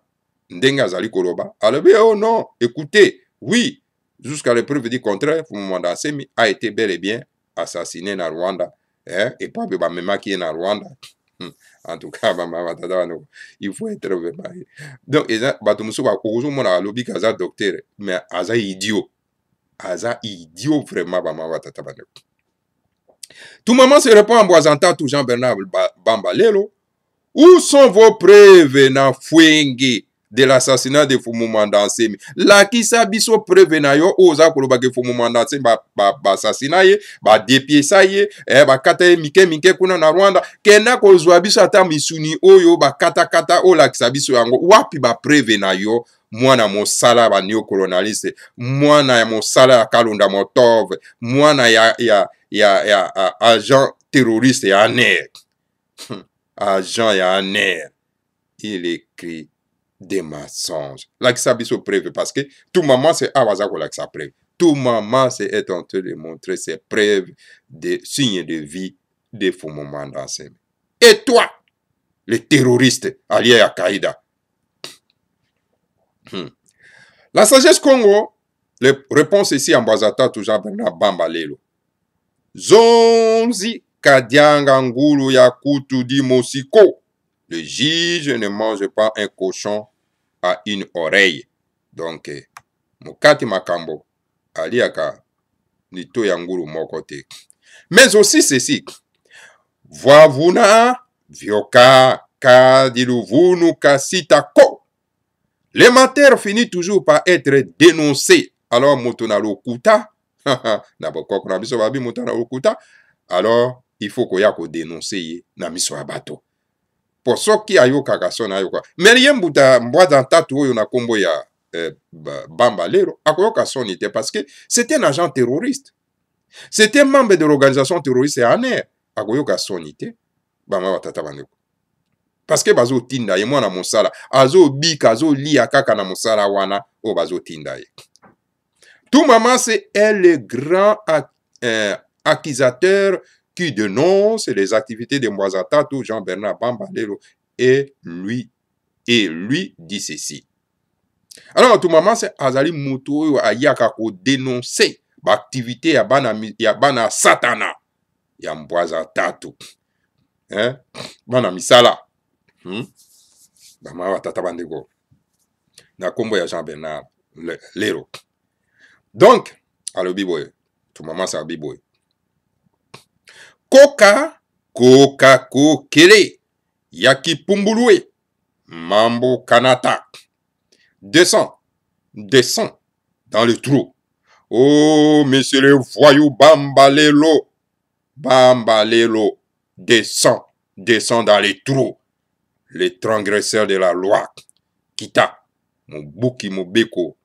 Ndenga Zali Koloba. Alors, oh non, écoutez, oui, jusqu'à l'épreuve du contraire, Fumumanda Nsemi a été bel et bien assassiné dans Rwanda. Hein, et pas même qui est dans Rwanda. En tout cas, il faut être vraiment. Donc, docteur, mais aza idiot. Aza idiot vraiment. Tout moment se répond en Mbwazanta tout Jean-Bernard Bamba Lelo. Où sont vos preuves na Fwenge de l'assassinat de Fumumanda Nsemi? La kisa biso preuve na yo oza koloba ke Fumumanda Nsemi ba assassinat ye, ba depiesa ye, ba kata ye mike kuna na Rwanda, kena kozwa biso ata misuni oyo ba kata o la kisa biso yango, wapi ba preuve na yo, mwana mosala ba neo-colonialiste, mwana ya mosala ya Kalunda Motov, mwana ya agent terroriste ya ANER. Agent ya ANER. Il écrit des mensonges. Là, ça biso preuve parce que tout moment c'est Awazako là que ça preuve. Tout moment c'est en train de montrer ses preuves de signes de vie de Fumumanda Nsemi. Et toi, le terroriste allié à Qaïda. La sagesse Congo répond ici en Mbwazata toujours Bernard Bamba Lelo. Zonzi Kadianga Ngulu Yakutu di Mosiko. Le juge ne mange pas un cochon à une oreille. Donc, Mokati Makambo, Aliaka, Nito Yanguru Mokote. Mais aussi ceci. Voivuna, Vioka, Kadiluvunu Kasitako. Les matières finissent toujours par être dénoncées. Alors, motona lokuta, alors il faut qu'on y a dénoncer na miso abato. Pour ceux qui ayo kakaso na yo kwa. Mais yembuta mbwaza tatu oyo na kombo ya Bamba Lelo akoyoka sonité parce que c'était un agent terroriste. C'était membre de l'organisation terroriste ANR. Akoyoka sonité. Bama watata bandeko. Parce que bazo tinda ye mwana mosala azo bika azo lia kaka na mosala wana o bazo tinda ye. Tout maman c'est le grand accusateur qui dénonce les activités de Mwazatatu Jean-Bernard Bamba Lelo et lui dit ceci. Alors tout maman c'est azali mutu ayaka ko dénoncer l'activité ya bana satana ya Mwazatatu. Hein? Bana misala. Bama watata bandeko. Na kombo ya Jean-Bernard Lelo. Donc, alo biboye. Tout maman sa biboye. Koka kokele. Yaki pumbulue. Mambo kanata. Descends dans le trou. Oh, monsieur le voyou Bamba Lelo. Bamba Lelo. Descends dans les trous. Les transgresseurs de la loi. Kita. Mobuki mobeko.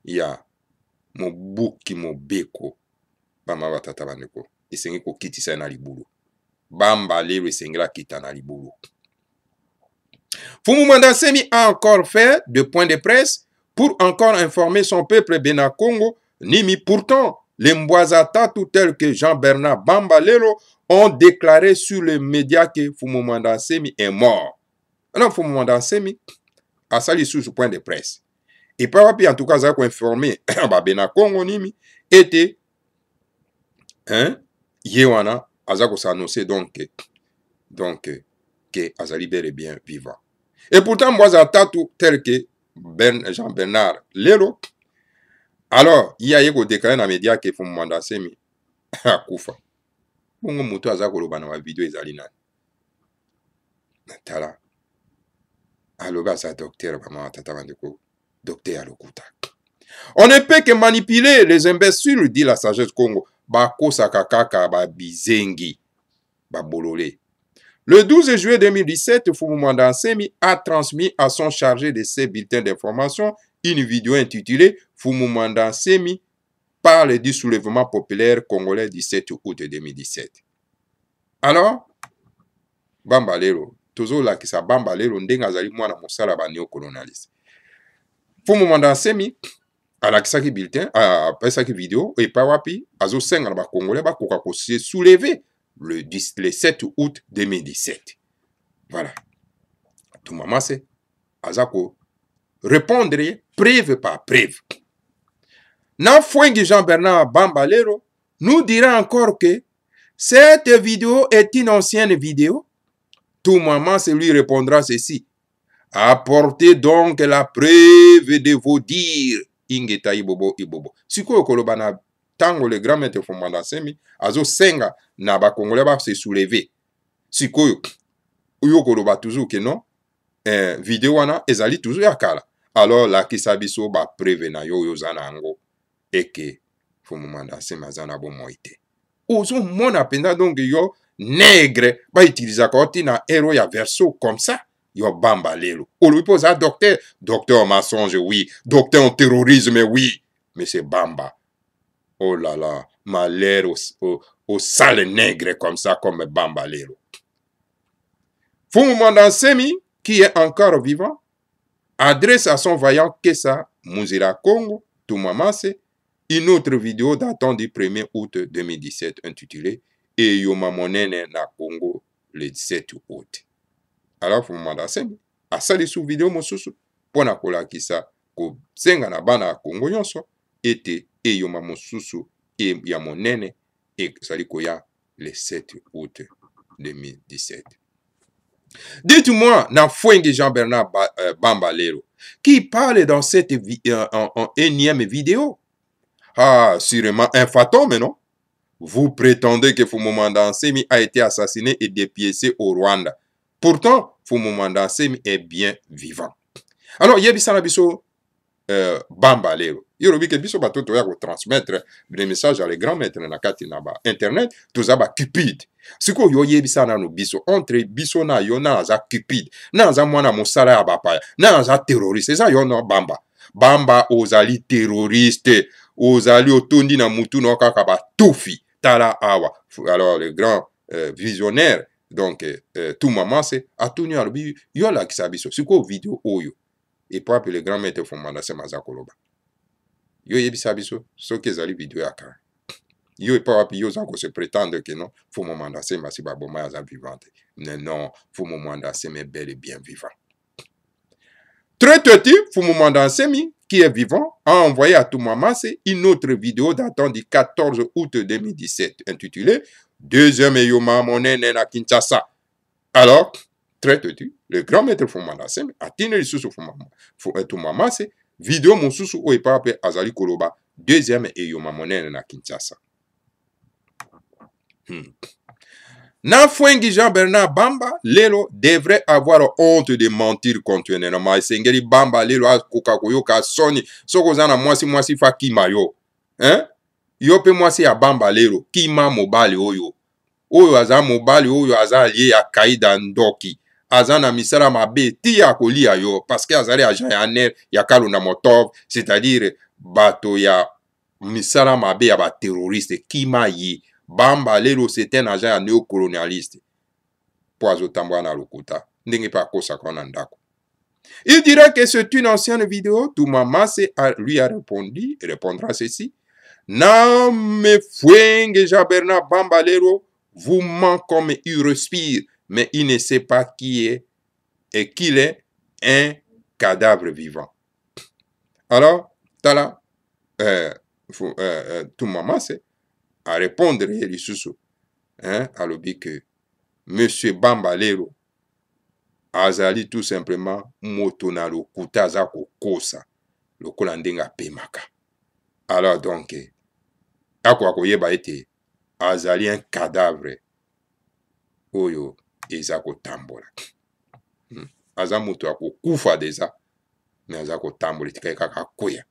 Ya. Mobuki mobeko. Bama watata bandeko. Isengi ko kitisa na libulu. Bamba Lelo esengela kita na libulu. Fumumanda Semi a encore fait de points de presse pour encore informer son peuple Bena Congo. Nimi pourtant, les Mwazatatu tels que Jean-Bernard Bamba Lelo ont déclaré sur les médias que Fumumanda Semi est mort. Alors Fumumanda Semi a sali sur ce point de presse. Et par en tout cas, ça a informé Bena Congo Nimi était Yewana Azako s'annoncer donc que Azali bel et bien vivant. Et pourtant, Mwazatatu tel que Jean-Bernard Lelo, alors, il y a eu déclaré dans les médias que Fumumanda Semi a koufa. Bongo muto azako loba na vidéo ezali nani. Tala. Aloba sa docteur bama tata bandeko. Docteur alokuta. On ne peut que manipuler les imbéciles, dit la sagesse Congo. Bako sakakaka ba bizengi. Ba bololé. Le 12 juillet 2017, Fumumanda Semi a transmis à son chargé de ses bulletins d'information une vidéo intitulée Fumumanda Semi parle du soulèvement populaire congolais du 7 août 2017. Alors, Bamba Lelo, toujours là qui sa Bamba Lelo ndenga zali mwana mosala ba néocolonialiste. Fumumanda Semi ala kisaki bulletin, a pesaki vidéo et pa wapi azo senga na ba congolais ba koka ko se soulever le 7 août 2017. Voilà. Tout maman c'est azako répondre preuve par preuve. Nafouengi Jean-Bernard Bamba Lelo nous dira encore que cette vidéo est une ancienne vidéo. Tout maman c'est lui répondra ceci. Apportez donc la preuve de vos dires. Ingeta ibobo ibobo. Siko kolobana tango le grand maître Fumumanda Semi azo senga na ba congolais ba se soulever. Siko yo koloba toujours que non vidéo wana ezali toujours yakala. Alors la kisabiso ba preuve na yo yozana ango et que Fumumanda Semi azana bo moite. Ozo mona penda donc yo nègre ba utiliser koti na héros ya verso comme ça. Yo Bamba Lelo. On lui pose à docteur mensonge, oui. Docteur en terrorisme, oui. Mais c'est Bamba. Oh là là, malheur au sale nègre comme ça, comme Bamba Lelo. Fumumanda Semi, qui est encore vivant, adresse à son vaillant Kessa Muzira Congo, Toumamase, une autre vidéo datant du 1er août 2017 intitulée Eyoma Monene na Congo le 7 août. Alors Fumumanda Semi a sali sous vidéo mosusu pona kolakisa ko senga na bana Congo nyonso ete eyoma mosusu e ya monene e sali koya le 7 août 2017. Dites-moi, na Fouengi Jean-Bernard Bamba Lelo qui parle dans cette énième vidéo. Ah, sûrement un fantôme, non? Vous prétendez que Fumumanda Semi a été assassiné et dépiécé au Rwanda. Pourtant, Fumumanda Semi est bien vivant. Alors yebisa na biso bamba lelo yolobi ke biso bato toya kotransmettre des messages à les grands maîtres na kati na ba internet toza ba cupide sikoyo yo yebisa nano biso entre biso na yo na aza cupide na aza mwana mosala ya bapaya na aza terroriste eza yo no bamba bamba ozali terroriste ozali otondi na mutu no kaka batufi tala awa. Alors le grand visionnaire donc tout maman c'est atuni alobi yo lakisa biso sikoyo video oyo et puis le grand maître Fumanda Sema Koloba. Yo yebisa biso soki ezali video ya kara. Yo epa wapi yo zako se prétendre que non, Fumanda Sema si baboma ya vivante. Non, Fumanda Sema est bel et bien vivant. Très petit, Fumanda Semi, qui est vivant, a envoyé à tout maman une autre vidéo datant du 14 août 2017, intitulée Deuxième Yoma Monene na Kinshasa. Alors, très têtu, le grand maître Fumanda Semi a tenu le sous tout maman c'est vidéo mon sous ou pas après Azali Koloba deuxième et Yoma Monene na Kinshasa. Na Fwengi Jean-Bernard Bamba Lelo devrait avoir honte de mentir continuellement. Sengeli Bamba Lelo a kokakoyo ka soni soko zana mwasi fa kimayo. Hein? Yo pe mwasi ya Bamba Lelo kima mobali oyo. Oyo aza mobali oyo aza lié ya kaida ndoki. Azana misala mabe ti ya kolia yo parce que azali agent ya ner ya kaluna motov, c'est-à-dire bato ya misala mabe ya ba terroriste kima yi. Bamba Lelo c'est un agent néocolonialiste. Poazo tambwa na lokuta ndenge pa kosa kona ndako. Il dirait que c'est une ancienne vidéo. Tout maman lui a répondu et répondra ceci. Na me Fwengi Jean-Bernard Bamba Lelo vous ment comme il respire, mais il ne sait pas qui est et qu'il est un cadavre vivant. Alors, tala, tout maman c'est à répondre les sous à l'objet que Monsieur Bamba Lelo azali tout simplement motona lokuta za kokosa lokola ndenga pemaka. Alors donc akwa koyeba ete azali un cadavre oyo eza kotambola. Aza mutu akokufa deja mais aza kotambola tika kaka koya.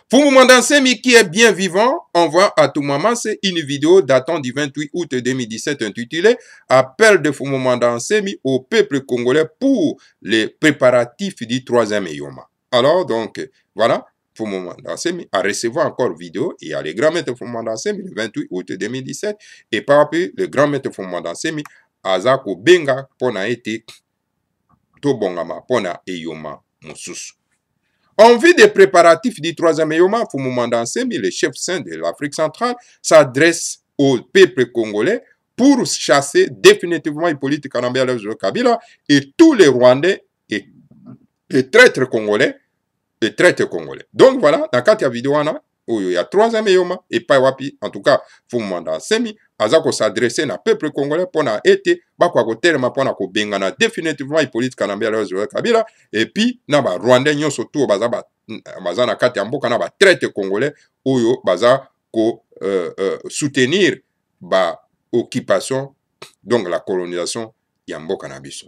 Fumanda Semi qui est bien vivant envoie à tout moment c'est une vidéo datant du 28 août 2017 intitulée Appel de Fumanda Semi au peuple congolais pour les préparatifs du troisième Yoma. Alors donc voilà, Fumanda Semi a recevoir encore vidéo et il y a le grand maître Fumanda Semi le 28 août 2017 et par après le grand maître Fumanda Semi azako benga pona ete to bongama pona Eyoma mususu. En vue des préparatifs du troisième Yoma, Fumanda Semi, le chef saint de l'Afrique centrale, s'adresse au peuple congolais pour chasser définitivement Hippolyte Kanambe Kabila et tous les Rwandais et les traîtres congolais. Donc voilà, dans la vidéo, il y a troisième Yoma et pas wapi, en tout cas, Fumanda Semi, azako s'adresser na peuple congolais pour na été bakwa ko telema pour na ko bengana définitivement Hippolyte Kanambe Kabila et puis na ba Rwandais nyonso to baza na kati ya mboka na ba traite congolais oyo baza ko soutenir ba occupation donc la colonisation ya mboka na biso.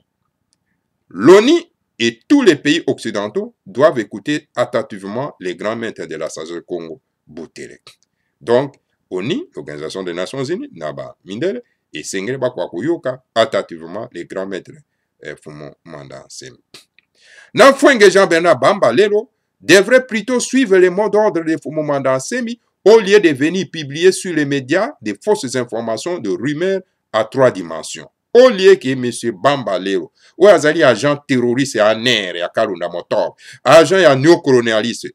L'ONU et tous les pays occidentaux doivent écouter attentivement les grands maîtres de la sagesse Congo Boutelek. Donc ONU, l'Organisation des Nations Unies, Naba Mindele, et Sengele Bakwakuyoka, attentivement les grands maîtres Fumanda Semi. Fwengi Jean-Bernard Bamba Lelo devrait plutôt suivre les mots d'ordre de Fumanda Semi au lieu de venir publier sur les médias des fausses informations de rumeurs à 3 dimensions. Au lieu que M. Bamba Lelo, ou azali agent terroriste à Ner et à Kalunda Motor, agent et néocolonialiste,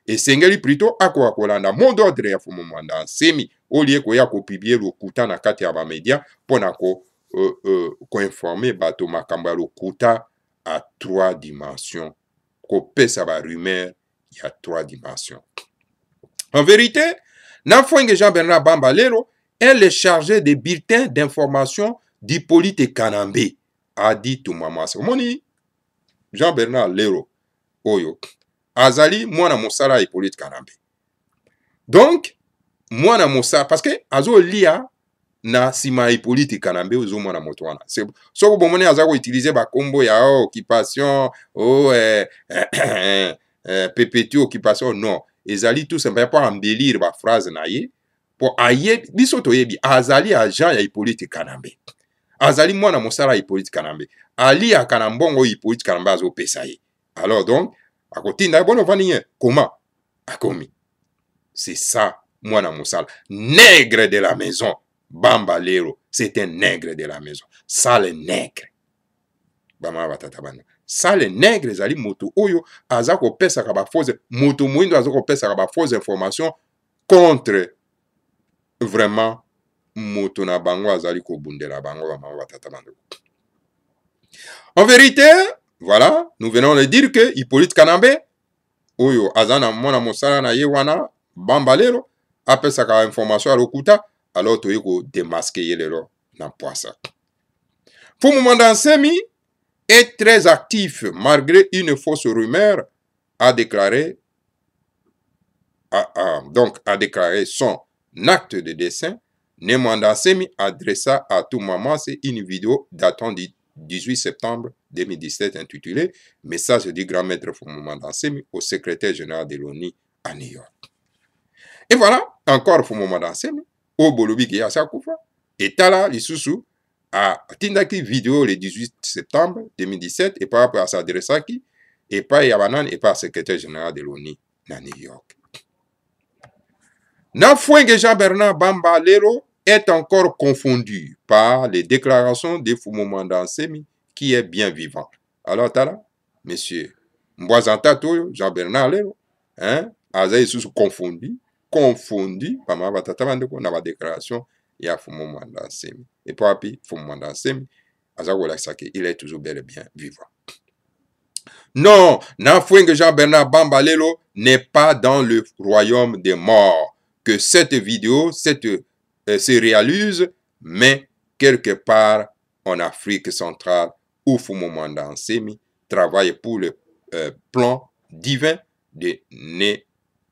et Sengeli plutôt akwa kolanda mot d'ordre ya Fumanda Semi au lieu ko ya ko publier lokuta na kati ya ba media pona ko informer bato makamba lokuta à 3 dimensions ko pesa ba rumeur il y a 3 dimensions. En vérité, Fwengi Jean-Bernard Bamba Lelo est le chargé des bulletins d'information d'Hippolyte Kanambe, a dit tout maman. Moni Jean-Bernard Lelo oyo azali mwana mosala Hippolyte Kanambe. Donc mwana mosala parce que azo lia na sima Hippolyte Kanambe ozomona moto wana. Soko bomoni aza ko utiliser ba kombo ya occupation perpétue occupation non. Ezali tout simplement pour embellir ba phrase na ye pour aye biso toyebi azali agent ya Hippolyte Kanambe. Azali mwana mosala Hippolyte Kanambe. Ali ya Kanambongo Hippolyte Kanambe azo pesa ye. Alors donc akotinda bono vani comment akomi. C'est ça mwana mosala. Nègre de la maison. Bamba Lelo, c'est un nègre de la maison. Ça le nègre. Bama batata bana. Ça le nègre zali moto oyo azako pesa ka ba fausse moto moindo azako pesa ka ba fausse information contre vraiment moto na bango azali ko bundela bango bama batata bana. En vérité, voilà, nous venons de dire que Hippolyte Kanambe oyo azana mona mosala na ye wana Bamba Lelo apesa ka information a lokuta. Alors, tu as démasqué le na poissa. Fumu Mandansemi est très actif malgré une fausse rumeur, a déclaré, a déclaré son acte de dessin. Ne Mandansemi adressa à tout moment une vidéo datant du 18 septembre 2017 intitulée Message du grand maître Fumu Mandansemi au secrétaire général de l'ONU à New York. Et voilà, encore Fumu Mandansemi. Au Bolobi qui a sa koufa. Et tala, l'issoussou, a tindaki vidéo le 18 septembre 2017 et pas à s'adresser qui, et pas Yabanan et pas secrétaire général de l'ONU à New York. Nafouenge Jean-Bernard Bamba Lelo est encore confondu par les déclarations de Fumu Mandansemi qui est bien vivant. Alors tala, monsieur, Mboazantato, Jean-Bernard Lelo, hein, Azaï sous confondu par ma batatabandeko na ba déclaration ya Fumu Mandansemi. Et puis Fumu Mandansemi il est toujours bel et bien vivant. Non, Nafouenge Jean-Bernard Bamba Lelo n'est pas dans le royaume des morts. Que cette vidéo se réalise, mais quelque part en Afrique centrale où Fumu Mandansemi travaille pour le plan divin de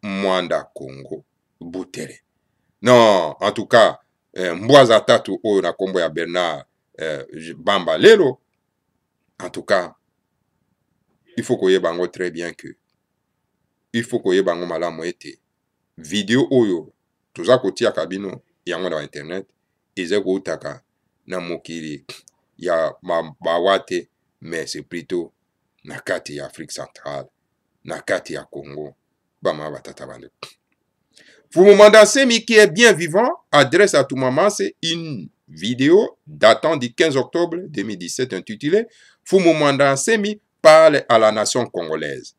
Mwanda Congo Butere. Non, en tout cas, Mboaza Tatu o na kombo ya Bernard Bamba Lelo, en tout cas, il faut qu'on y bango très bien que il faut qu'on y bango malamu ete vidéo oyo tuza kotia kabino yango na internet eze ko utaka na mokili ya bawate, mais c'est plutôt na kati ya Afrique centrale, na kati ya Congo. Bama batata bande. Fumu Mandansemi qui est bien vivant adresse à tout moment une vidéo datant du 15 octobre 2017 intitulée Fumu Mandansemi parle à la nation congolaise.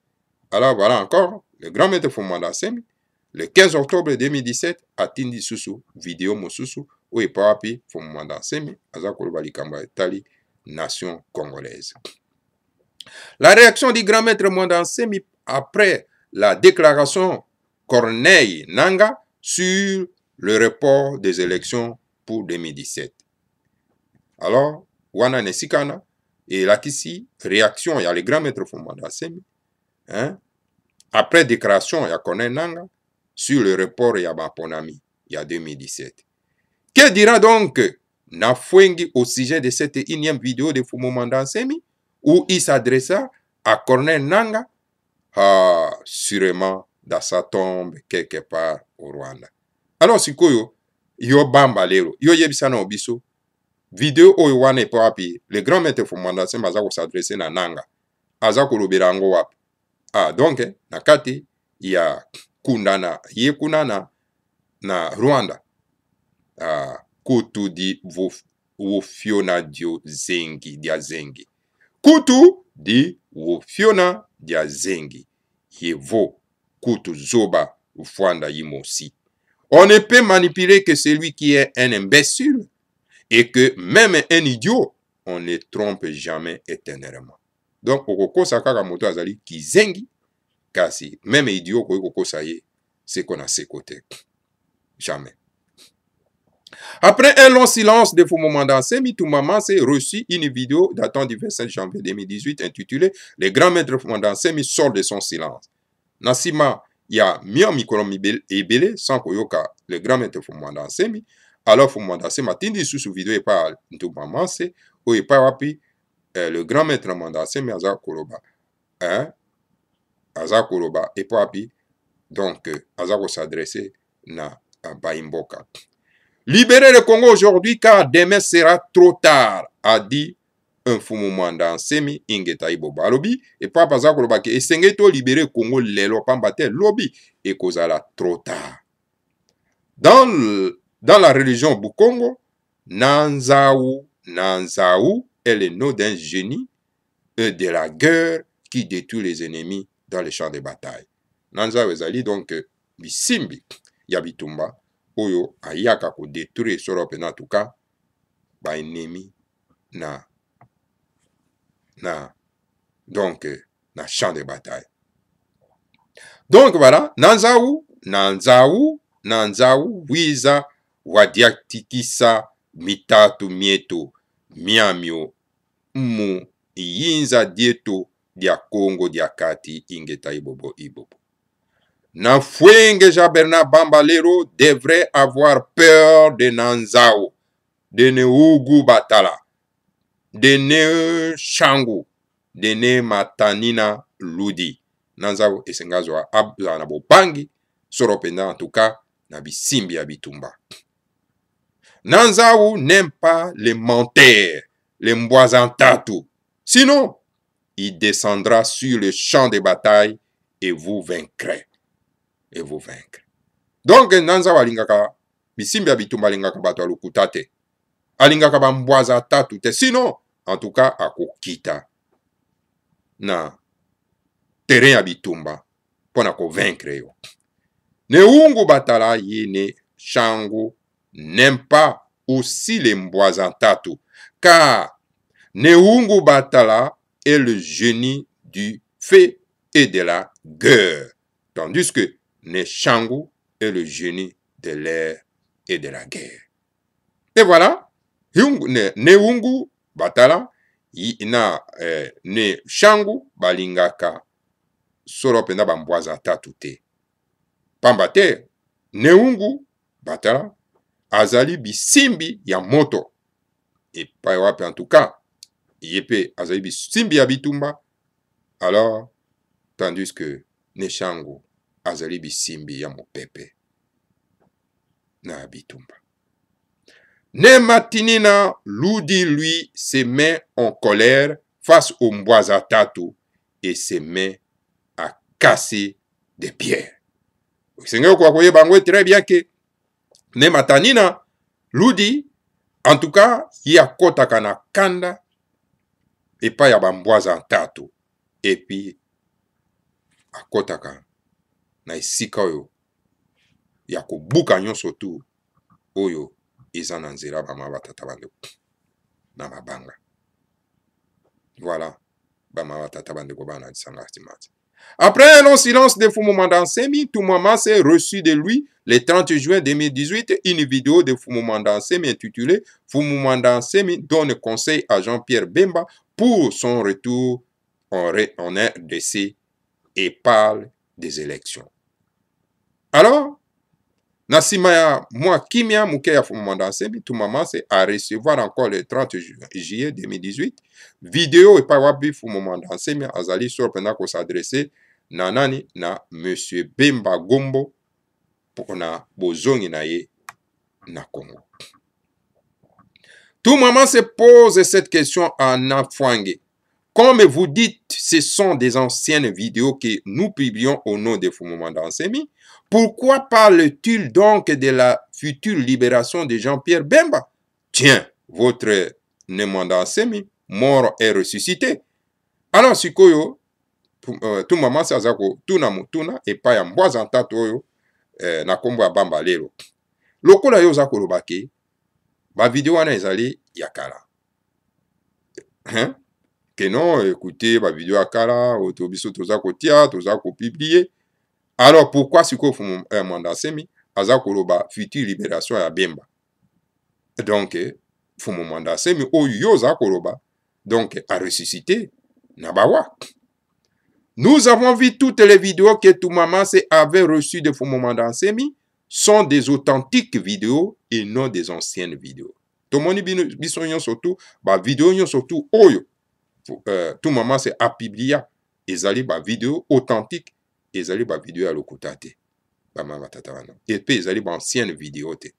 Alors voilà encore le grand maître Fumu Mandansemi le 15 octobre 2017 a tindi susu vidéo mosusu où il parle Fumu Mandansemi azakolo balikamba etali nation congolaise. La réaction du grand maître Mandansemi après la déclaration Corneille Nanga sur le report des élections pour 2017. Alors, wana nesikana et là ici réaction il y a le grand maître Fumu Mandansemi, hein, après déclaration il y a Corneille Nanga sur le report il y a Baponami il y a 2017. Que dira donc Nafouenge au sujet de cette énième vidéo de Fumu Mandansemi où il s'adressa à Corneille Nanga? Ah, sûrement dans sa tombe quelque part au Rwanda. Alors sikoyo yo Bamba Lelo yo yebisa na obiso vidéo oyo wana epapi le grand maître Fumu Mandansemi aza ko s'adresser na Nanga aza ko lobela ngo wapi. Ah donc na kati ya kundana ye kunana na Rwanda. Ah kutu di wofiona dio zengi dia zengi. Kutu di wofiona dia zengi. Yevo kutu zoba ufwanda yimosi. On ne peut manipuler que celui qui est un imbécile et que même un idiot, on ne trompe jamais éternellement. Donc, okoko sakaka moto azali kizengi, kasi même idiot koko saye, c'est qu'on a ses côtés. Jamais. Après un long silence de Fumu Mandansemi, tout maman s'est reçu une vidéo datant du 25 janvier 2018 intitulée Le grand maître Fumu Mandansemi sort de son silence. Nassima ya mia mikolo ebele sans koyoka le grand maître Fumanda Nsemi. Alors Fumanda Nsemi atindi lisusu video epa Ntumba Manse oyo epa wapi le grand maître Manda Nsemi aza koloba aza koloba epa wapi donc aza s'adresser na Baimboka. Libérez le Congo aujourd'hui car demain sera trop tard, a dit un Fumanda Nsemi ingeta iboba alobi et papa aza koloba ke esengeli to libérer Congo lelo pamba te lobi et kozala trop tard. Dans la religion Bukongo, Nanzaou est le nom d'un génie de la guerre qui détruit les ennemis dans les champs de bataille. Nanzaou ezali donc bisimbi ya bitumba oyo ayaka ko détruire solo pena tuka ba ennemi na na champ de bataille. Donc voilà, Nanzaou wiza wadiaktikisa mitatu mieto miamio mu yinza dieto dia Congo dia kati ingeta ibobo. Na Fuenge Jaberna Bambalero devrait avoir peur de Nanzaou, de Neugu Batala, de Ne Shangu, de Ne Matanina Ludi. Nanzaou esengazwa abla na bobangi soropenda en tout cas na bisimbi ya bitumba. Nanzaou n'aime pas les menteurs, les mboisantatu. Sinon, il descendra sur le champ de bataille et vous vaincrez. Et vous vaincre. Donc, Nanzaou alingaka bisimbi ya bitumba alingaka bato alukuta te. Alingaka bambwazantatu te. Sinon, en tout cas, akokita na terrain ya bitumba pona ko vaincre yo. Neungu Batala Yene Shangu n'aime pas aussi les mboisantatu, car Neungu Batala est le génie du feu et de la guerre, tandis que Ne Shangu est le génie de l'air et de la guerre. Et voilà, Neungu Batala na Ne Shangu balingaka solo penda bambwazantatu te. Pamba te, Neungu Batala azali bisimbi ya moto. Et pa wapi en tout cas, yepe azali bisimbi ya bitumba. Alors, tandis que Ne Shangu azali bisimbi ya mopepe na bitumba. Ne Matinina Ludi lui se met en colère face au Mbwazantatu et se met à casser des pierres. Seigneur kwa koye bangwe très bien que Ne Matanina Ludi en tout cas ya kotaka na kanda et pas ya bambwazantatu et puis akotaka na esika oyo ya kobuka nyonso tu oyo eza na nzela bama batata bandeko na mabanga. Voilà bama batata bandeko bana disanga stimati. Après un long silence de Fumanda Nsemi, Ntumba s'est reçu de lui le 30 juin 2018 une vidéo de Fumanda Nsemi intitulée Fumanda Nsemi donne conseil à Jean-Pierre Bemba pour son retour en RDC et parle des élections. Alors, Nasima ya mwa kimia muke ya Fumanda Nsemi, Ntumba s'est à recevoir encore le 30 juillet 2018 vidéo et pas wabi Fumanda Nsemi azali sur pendant qu'on s'adressait nanani na Monsieur Bemba Gombo pour na bozongi na ye na Congo. Ntumba se pose cette question à Nafuange. Comme vous dites, ce sont des anciennes vidéos que nous publions au nom de Fumanda Nsemi. Pourquoi parle-t-il donc de la future libération de Jean-Pierre Bemba? Tiens, votre Nemanda Nsemi, mort et ressuscité. Alors, sikoyo, Ntumba se azako tuna mutuna epa ya mbwazantatu oyo na kombo ya Bamba lelo. Lokola yo zako lobake, ba video wana ezali ya kala. Que non, écoutez, ba video ya kala, otobiso toza kotia, toza ko publier. Alors, pourquoi sikoyo Fumanda Nsemi azako loba future libération ya Bemba? Donc, Fumanda Nsemi oyo yo zako loba, donc a ressuscité na bawa. Nous avons vu toutes les vidéos que Toumamase avait reçues de Fumumanda Nsemi sont des authentiques vidéos et non des anciennes vidéos. Tomoni biso yon surtout, ba vidéo yon surtout oyo. Toumamase a publié ezali ba vidéo authentique, ezali ba vidéo à lokutate. Ba mama tata wana. Et puis ezali ba ancienne vidéo te.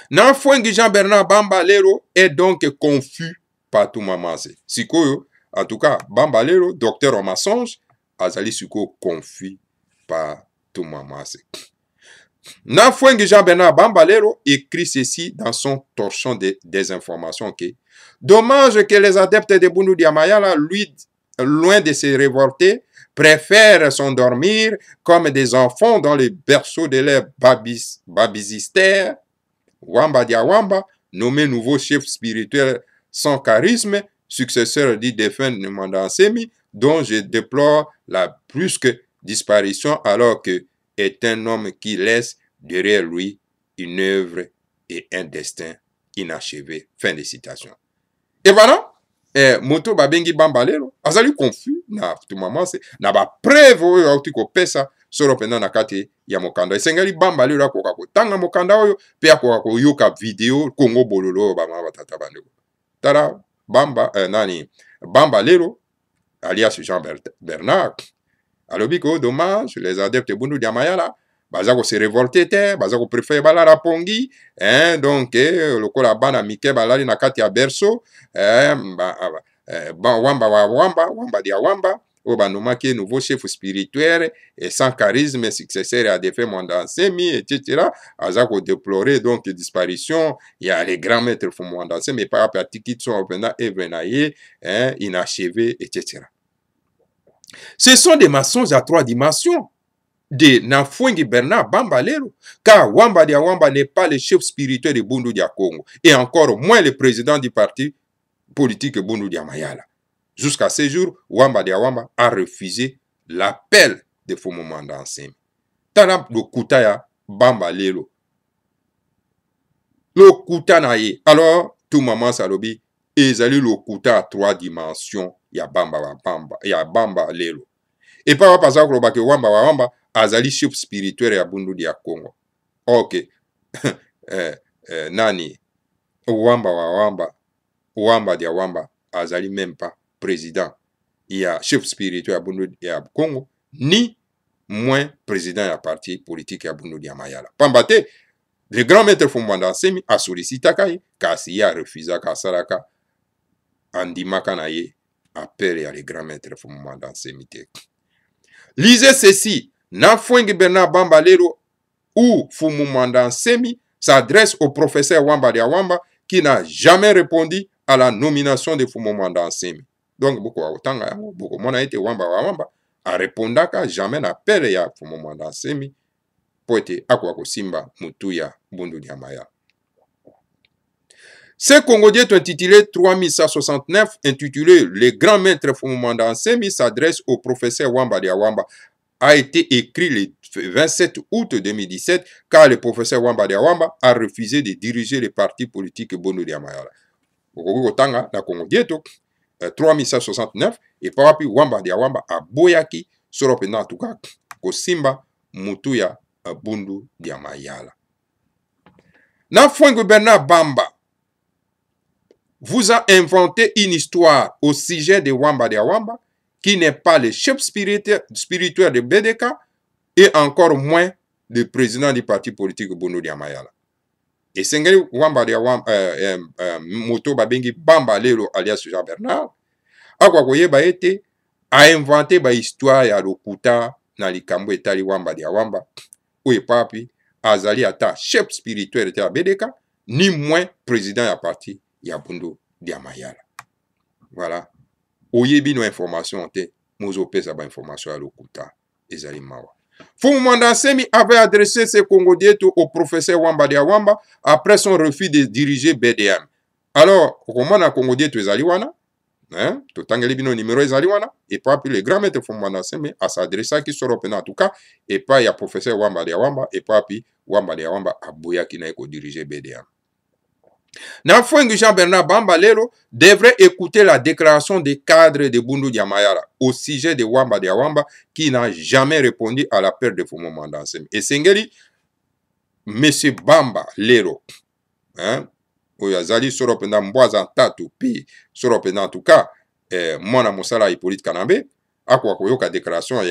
Nanfwengi Jean-Bernard Bambalero est donc confus par Toumamase. Sikoyo, en tout cas, Bambalero, docteur en mensonge, azali siko confus par Toumamase. Nanfwengi Jean-Bernard Bambalero écrit ceci dans son torchon des informations. Okay? Dommage que les adeptes de Bundu Diamayala, lui, loin de se révolter, préfèrent s'endormir comme des enfants dans le berceau de leur babysistère. Wamba Diawamba, nommé nouveau chef spirituel sans charisme, successeur du défunt Numanda Nsemi, dont je déplore la brusque disparition alors que est un homme qui laisse derrière lui une œuvre et un destin inachevé. Fin de citation. Et voilà, Moto Babengi Bambalero, azali confus, na Toumamase, na ba preuve oyo auti ko pesa, soro penda na kati ya mokanda. Esengali Bambalero akoka kotanga mokanda oyo, pe akoka koyoka video Kongo bololo ba mama tata bandeko. Tara Bambalero, alias Jean-Bernard, alobi ko dommage, les adeptes Bundu Diamayala, bazako se révolter te, bazako préférer bala rapongi, donc lokola bana mike balali na kati ya berceau, wamba dia wamba, o banomaki nouveau chef spirituel et sans charisme, successeur à défait Mwanda Nsemi, etc. Azako déplorer donc disparition, il y a les grands maîtres font Mwanda Nsemi, mais par rapport à Tiki sont Evenaye, inachevé, etc. Ce sont des mensonges à 3 dimensions de Nanfwengi Bernard Bambalero, car Wamba Diawamba n'est pas le chef spirituel de Bundu Dia Congo, et encore moins le président du parti politique Bundu Dia Mayala. Jusqu'à ce jour, Wamba Diawamba a refusé l'appel de Fumumanda Nsemi. Tana le Kutaya Bambalero. Le Kutanaye. Alors, tout maman salobi, ezali le Kuta à 3 dimensions, ya Bamba Lelo. Et par rapport à que Wamba azali chef spirituel ya Bundu Dia Congo. Ok. Nani Wamba Dia Wamba azali même pas président. Il y a chef spirituel ya Bundu Dia Congo, ni moins président ya parti politique ya Bundu Dia Mayala. Pambate, le grand maître Fumumanda Nsemi a sollicité Kaye, kasi ya refusé Kasaraka, andimaka na ye, appel à le grand maître Fumumanda Nsemi te. Lisez ceci. Nanfwengi Bernard Bambalero ou Fumumanda Nsemi s'adresse au professeur Wamba Diawamba qui n'a jamais répondu à la nomination de Fumumanda Nsemi. Donc, beaucoup mon a été Wamba a répondu qu'à jamais n'appelle ya Fumumanda Nsemi pour être Akwako Simba Mutuya Bundu Diamaya. Ce Congolais est intitulé 3169, intitulé Le grand maître Fumumanda Nsemi s'adresse au professeur Wamba Diawamba, a été écrit le 27 août 2017 car le professeur Wamba Diawamba a refusé de diriger le parti politique Bundu Dia Mayala. Okotanga na Congolais 3169 et par rapport Wamba Diawamba a boyaki soropena en tout cas Kosimba Mutuya Bundu Dia Mayala. Nanfwengi Bernard Bamba vous a inventé une histoire au sujet de Wamba Diawamba qui n'est pas le chef spirituel de BDK et encore moins le président du parti politique Bundu Dia Mayala. Et Sengeli Wamba Diawamba Moto Babengi Bambalero alias Jean-Bernard akwa koyeba ete a inventé ba histoire ya lokuta na likambo etali Wamba Diawamba oye papi azali ata chef spirituel de BDK ni moins président ya parti ya Bundu Dia Mayala. Voilà. Oyebi no information te mozo pesa ba information ya lokuta ezali mawa. Fumumanda Nsemi avait adressé ses Congolais au professeur Wamba Diawamba après son refus de diriger BDM. Alors, comment na Congolais ezali wana? Totangeli bino numéro ezali wana et pas puis le grand maître Fumumanda Nsemi a s'adressé qui sera en tout cas et pas ya professeur Wamba Diawamba et pas puis Wamba Diawamba aboya qui na ko diriger BDM. Nafwengi Jean-Bernard Bamba lelo devrait écouter la déclaration des cadres de Bundu Diamayala au sujet de Wamba Diawamba qui n'a jamais répondu à l'appel de Fumu Mandansemi. Et Sengeli, Monsieur Bamba lelo, hein, Oyazali Soropenda Mbwaza Tatu, puis Soropenda en tout cas, Mwana Mosala Hippolyte Kanambe, Akwa Koyoka déclaration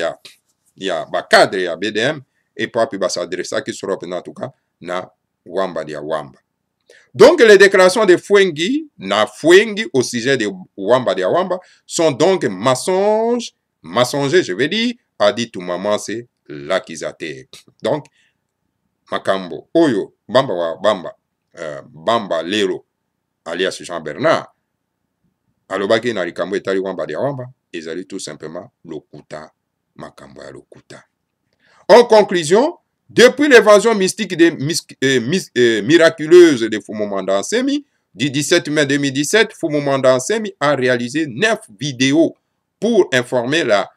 ya ba cadre ya BDM, et puis ba s'adressa qui Soropenda en tout cas, na Wamba Diawamba. Donc, les déclarations de Fwengi, na Fwengi au sujet de Wamba Diawamba sont donc mensongers, je veux dire, a dit tout maman, c'est l'accusateur. Donc, Makambo, Oyo, Bamba wa Bamba, Bamba Lero, alias Jean-Bernard, alobaki na likambo etali Wamba Diawamba, ezali tout simplement lokuta, Makambo ya lokuta. En conclusion, depuis l'évasion mystique miraculeuse de Fumu Mandansemi, du 17 mai 2017, Fumu Mandansemi a réalisé 9 vidéos pour informer la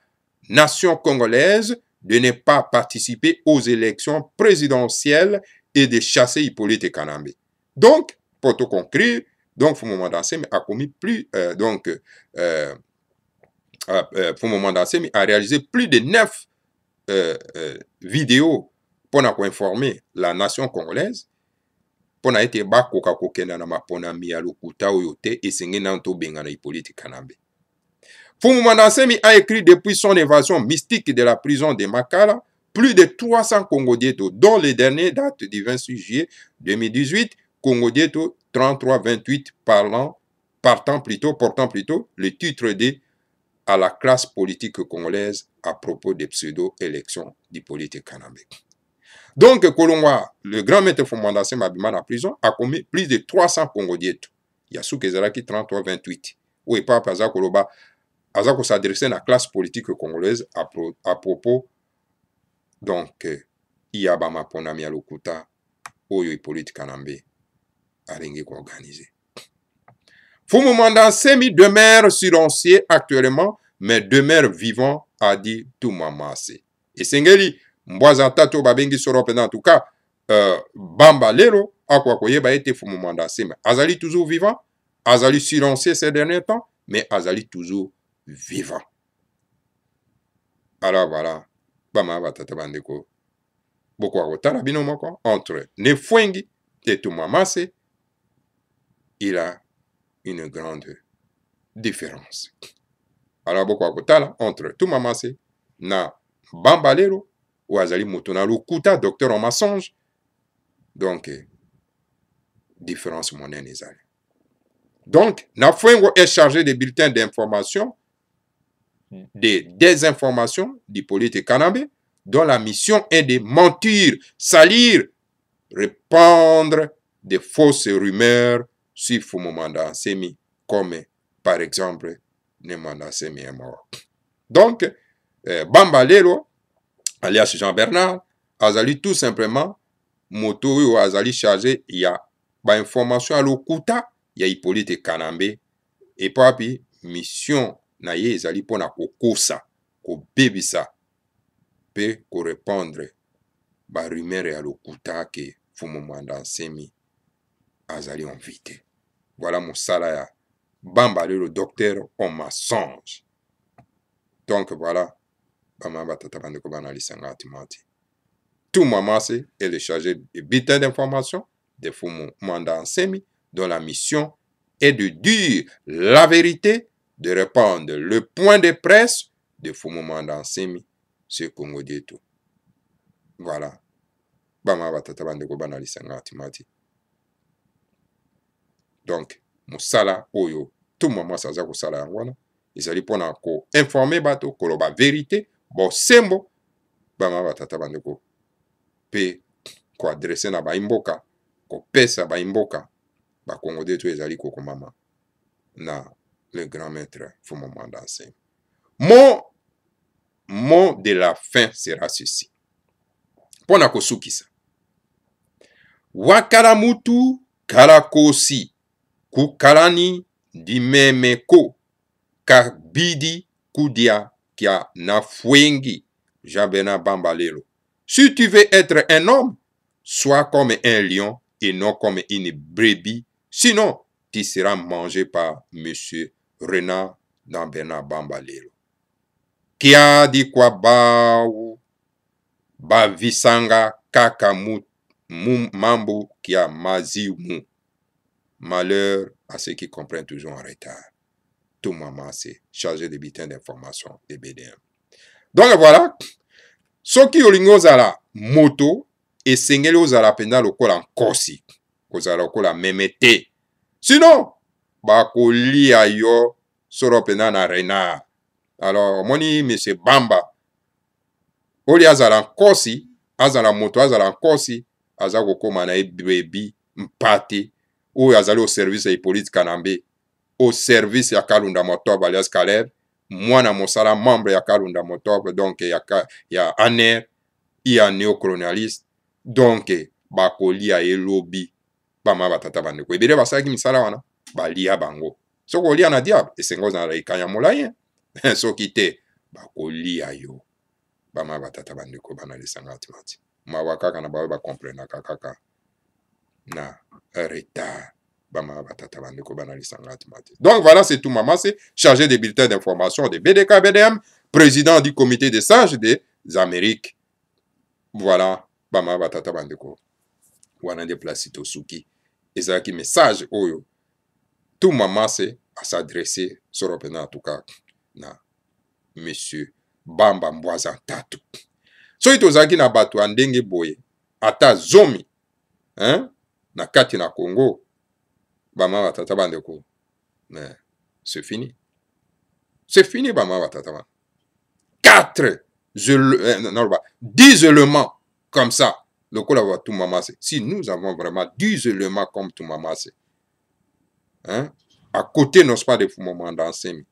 nation congolaise de ne pas participer aux élections présidentielles et de chasser Hippolyte Kanambe. Donc, pour tout conclure, donc Fumu Mandansemi a commis Fumu Mandansemi a réalisé plus de 9 vidéos pour informer la nation congolaise, pour na ete bakoka kokenda na maponami ya lokuta oyo te esenge na nto bengana Hippolyte Kanambe. Fumu Mandansemi a écrit depuis son évasion mystique de la prison de Makala plus de 300 Congo-Dieto, dont le dernier date du 26 juillet 2018, Congo-Dieto 3328 portant plutôt le titre de à la classe politique congolaise à propos des pseudo-élections d'Hippolyte Kanambe. Donc, Kolongwa, le grand maître Fumu Mandansemi Abima en prison, a commis plus de 300 Congo-Dieto. Il y a sous Kezalaki 33-28. Ou pas Paza Koloba, Azako s'adressait à la classe politique congolaise à propos, donc, Iyabama Ponami Alokuta, Oyo Hippolyte Kanambe, a ringi organisé. Fumu Mandansemi demeure silencieux actuellement, mais demeure vivant, a dit Toumamase. Et Sengeli, Mbwaza Tato Babengi Soropena, en tout cas, Bamba Lero, Akwa Koyeba ete Fumu Mandansemi. Azali toujours vivant, Azali silencieux ces derniers temps, mais Azali toujours vivant. Alors voilà, Bama Batata Bandeko, Boko Akotala Binomoko, entre Nefwengi et Toumamase, il a une grande différence. Alors, Boko Akotala, entre Toumamase, na Bamba Lero, ou Azali Motona Lokuta, docteur en mensonge. Donc, différence monnaie ezali. Donc, Nafwengo est chargé des bulletins d'information, des désinformations d'Hippolyte Kanambe, dont la mission est de mentir, salir, répandre des fausses rumeurs sur Fumu Mandansemi, comme par exemple, ne Mandansemi est mort. Donc, Bamba Lero, alias Jean-Bernard, azali tout simplement, moto ou azali chargé, il y a ba information à l'okuta, il y a Hippolyte Kanambe, et puis mission na ye ezali pona kokosa, ko bebisa, pe ko répondre ba rumeur à l'okuta que Fumu Mandansemi azali invité. Voilà mon salaya. Bamba le docteur en mensonge. Donc voilà. Toumamase est le chargé de bulletin d'information de Fumu Mandansemi, dont la mission est de dire la vérité, de répandre le point de presse de Fumu Mandansemi sur Congo-Dieto. Voilà. Donc, Moussala Oyo, tout moment ça ko sala yangwana, ezali pona ko informer bato koloba vérité, bo sembo bama batata bandeko pe ko adresser na baimboka, ko pesa baimboka, ba Congo-Dieto ezali ko komama na le grand maître Fumu Mandansemi. Mon mot de la fin sera ceci. Pona ko sukisa. Wakaramutu karakosi kukalani dimemeko kabidi kudia kia nafwengi Jean-Bernard Bamba Lero. Si tu veux être un homme, sois comme un lion et non comme une brebis Sinon, tu seras mangé par M. Renard dans Bernard Bamba Lelo. Qui a dit quoi ba visanga kaka mambo qui a mazi mu. Malheur à ceux qui comprennent toujours en retard. Tout maman, c'est chargé de bulletins d'information des BDM. Donc voilà, ceux qui ont la moto et sengeli ozala penda lokola nkosi, kozala lokola memete. Sinon, bakolia yo soro penda na renard. Alors, moni monsieur Bamba, oli azala nkosi, azala moto, azala nkosi, azala kokoma na ebebi mpate, ou azali au service ya police Kanambe, au service ya Kalunda Motob alias Caleb, mwana mosala membre ya Kalunda Motob, donc ya aner, ya néocolonialiste, donc bakolia elobi, bama batata bandeko. Ebele basalaki misala wana, balia bango. Soko olia na diable, esengo na ikanya molaye, soki te, bakolia yo. Bama batata bandeko bana lisanga atimati. Mawakaka na bawe ba comprendre kaka na retard. Donc voilà, c'est tout maman, c'est chargé des bulletins d'information de BDK BDM, président du comité des sages des Amériques. Voilà, bama batata bandeko. Wana de placito suki. Ezaki message oyo. Tout maman, c'est à s'adresser sur le en tout cas na monsieur Bamba Mboisa Tatu. So itozaki na batu andenge boye ata zomi, hein, na kati na Congo. Bama batata bandeko. Mais c'est fini. C'est fini, bama batata bandeko. 10 éléments comme ça. Le coup là, tout maman, si nous avons vraiment 10 éléments comme tout maman, hein, à côté, non pas de moments d'enseignement.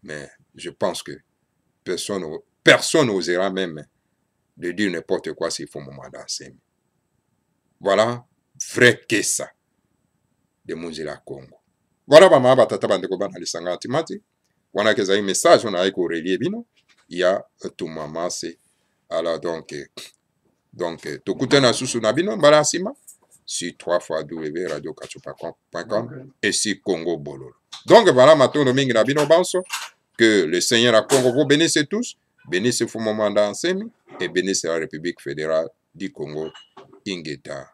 Mais je pense que personne n'osera même de dire n'importe quoi s'il faut moment d'enseignement. Voilà, vrai que ça. De Mozilla Congo. Voilà, bama batata bandeko bana lisanga antimati. Wana keza un message, on a éco relié bino. Il y a tout maman, c'est. Alors donc, tout coûte na susu na bino, bala sima. Si 3 fois www.radiokachupa.com et si Congo Bololo. Donc voilà, maintenant, mingi na bino banso. Que le Seigneur à Congo vous bénisse tous. Bénisse le moment d'enseignement et bénisse la République fédérale du Congo. Ingeta.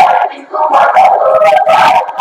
Thank you.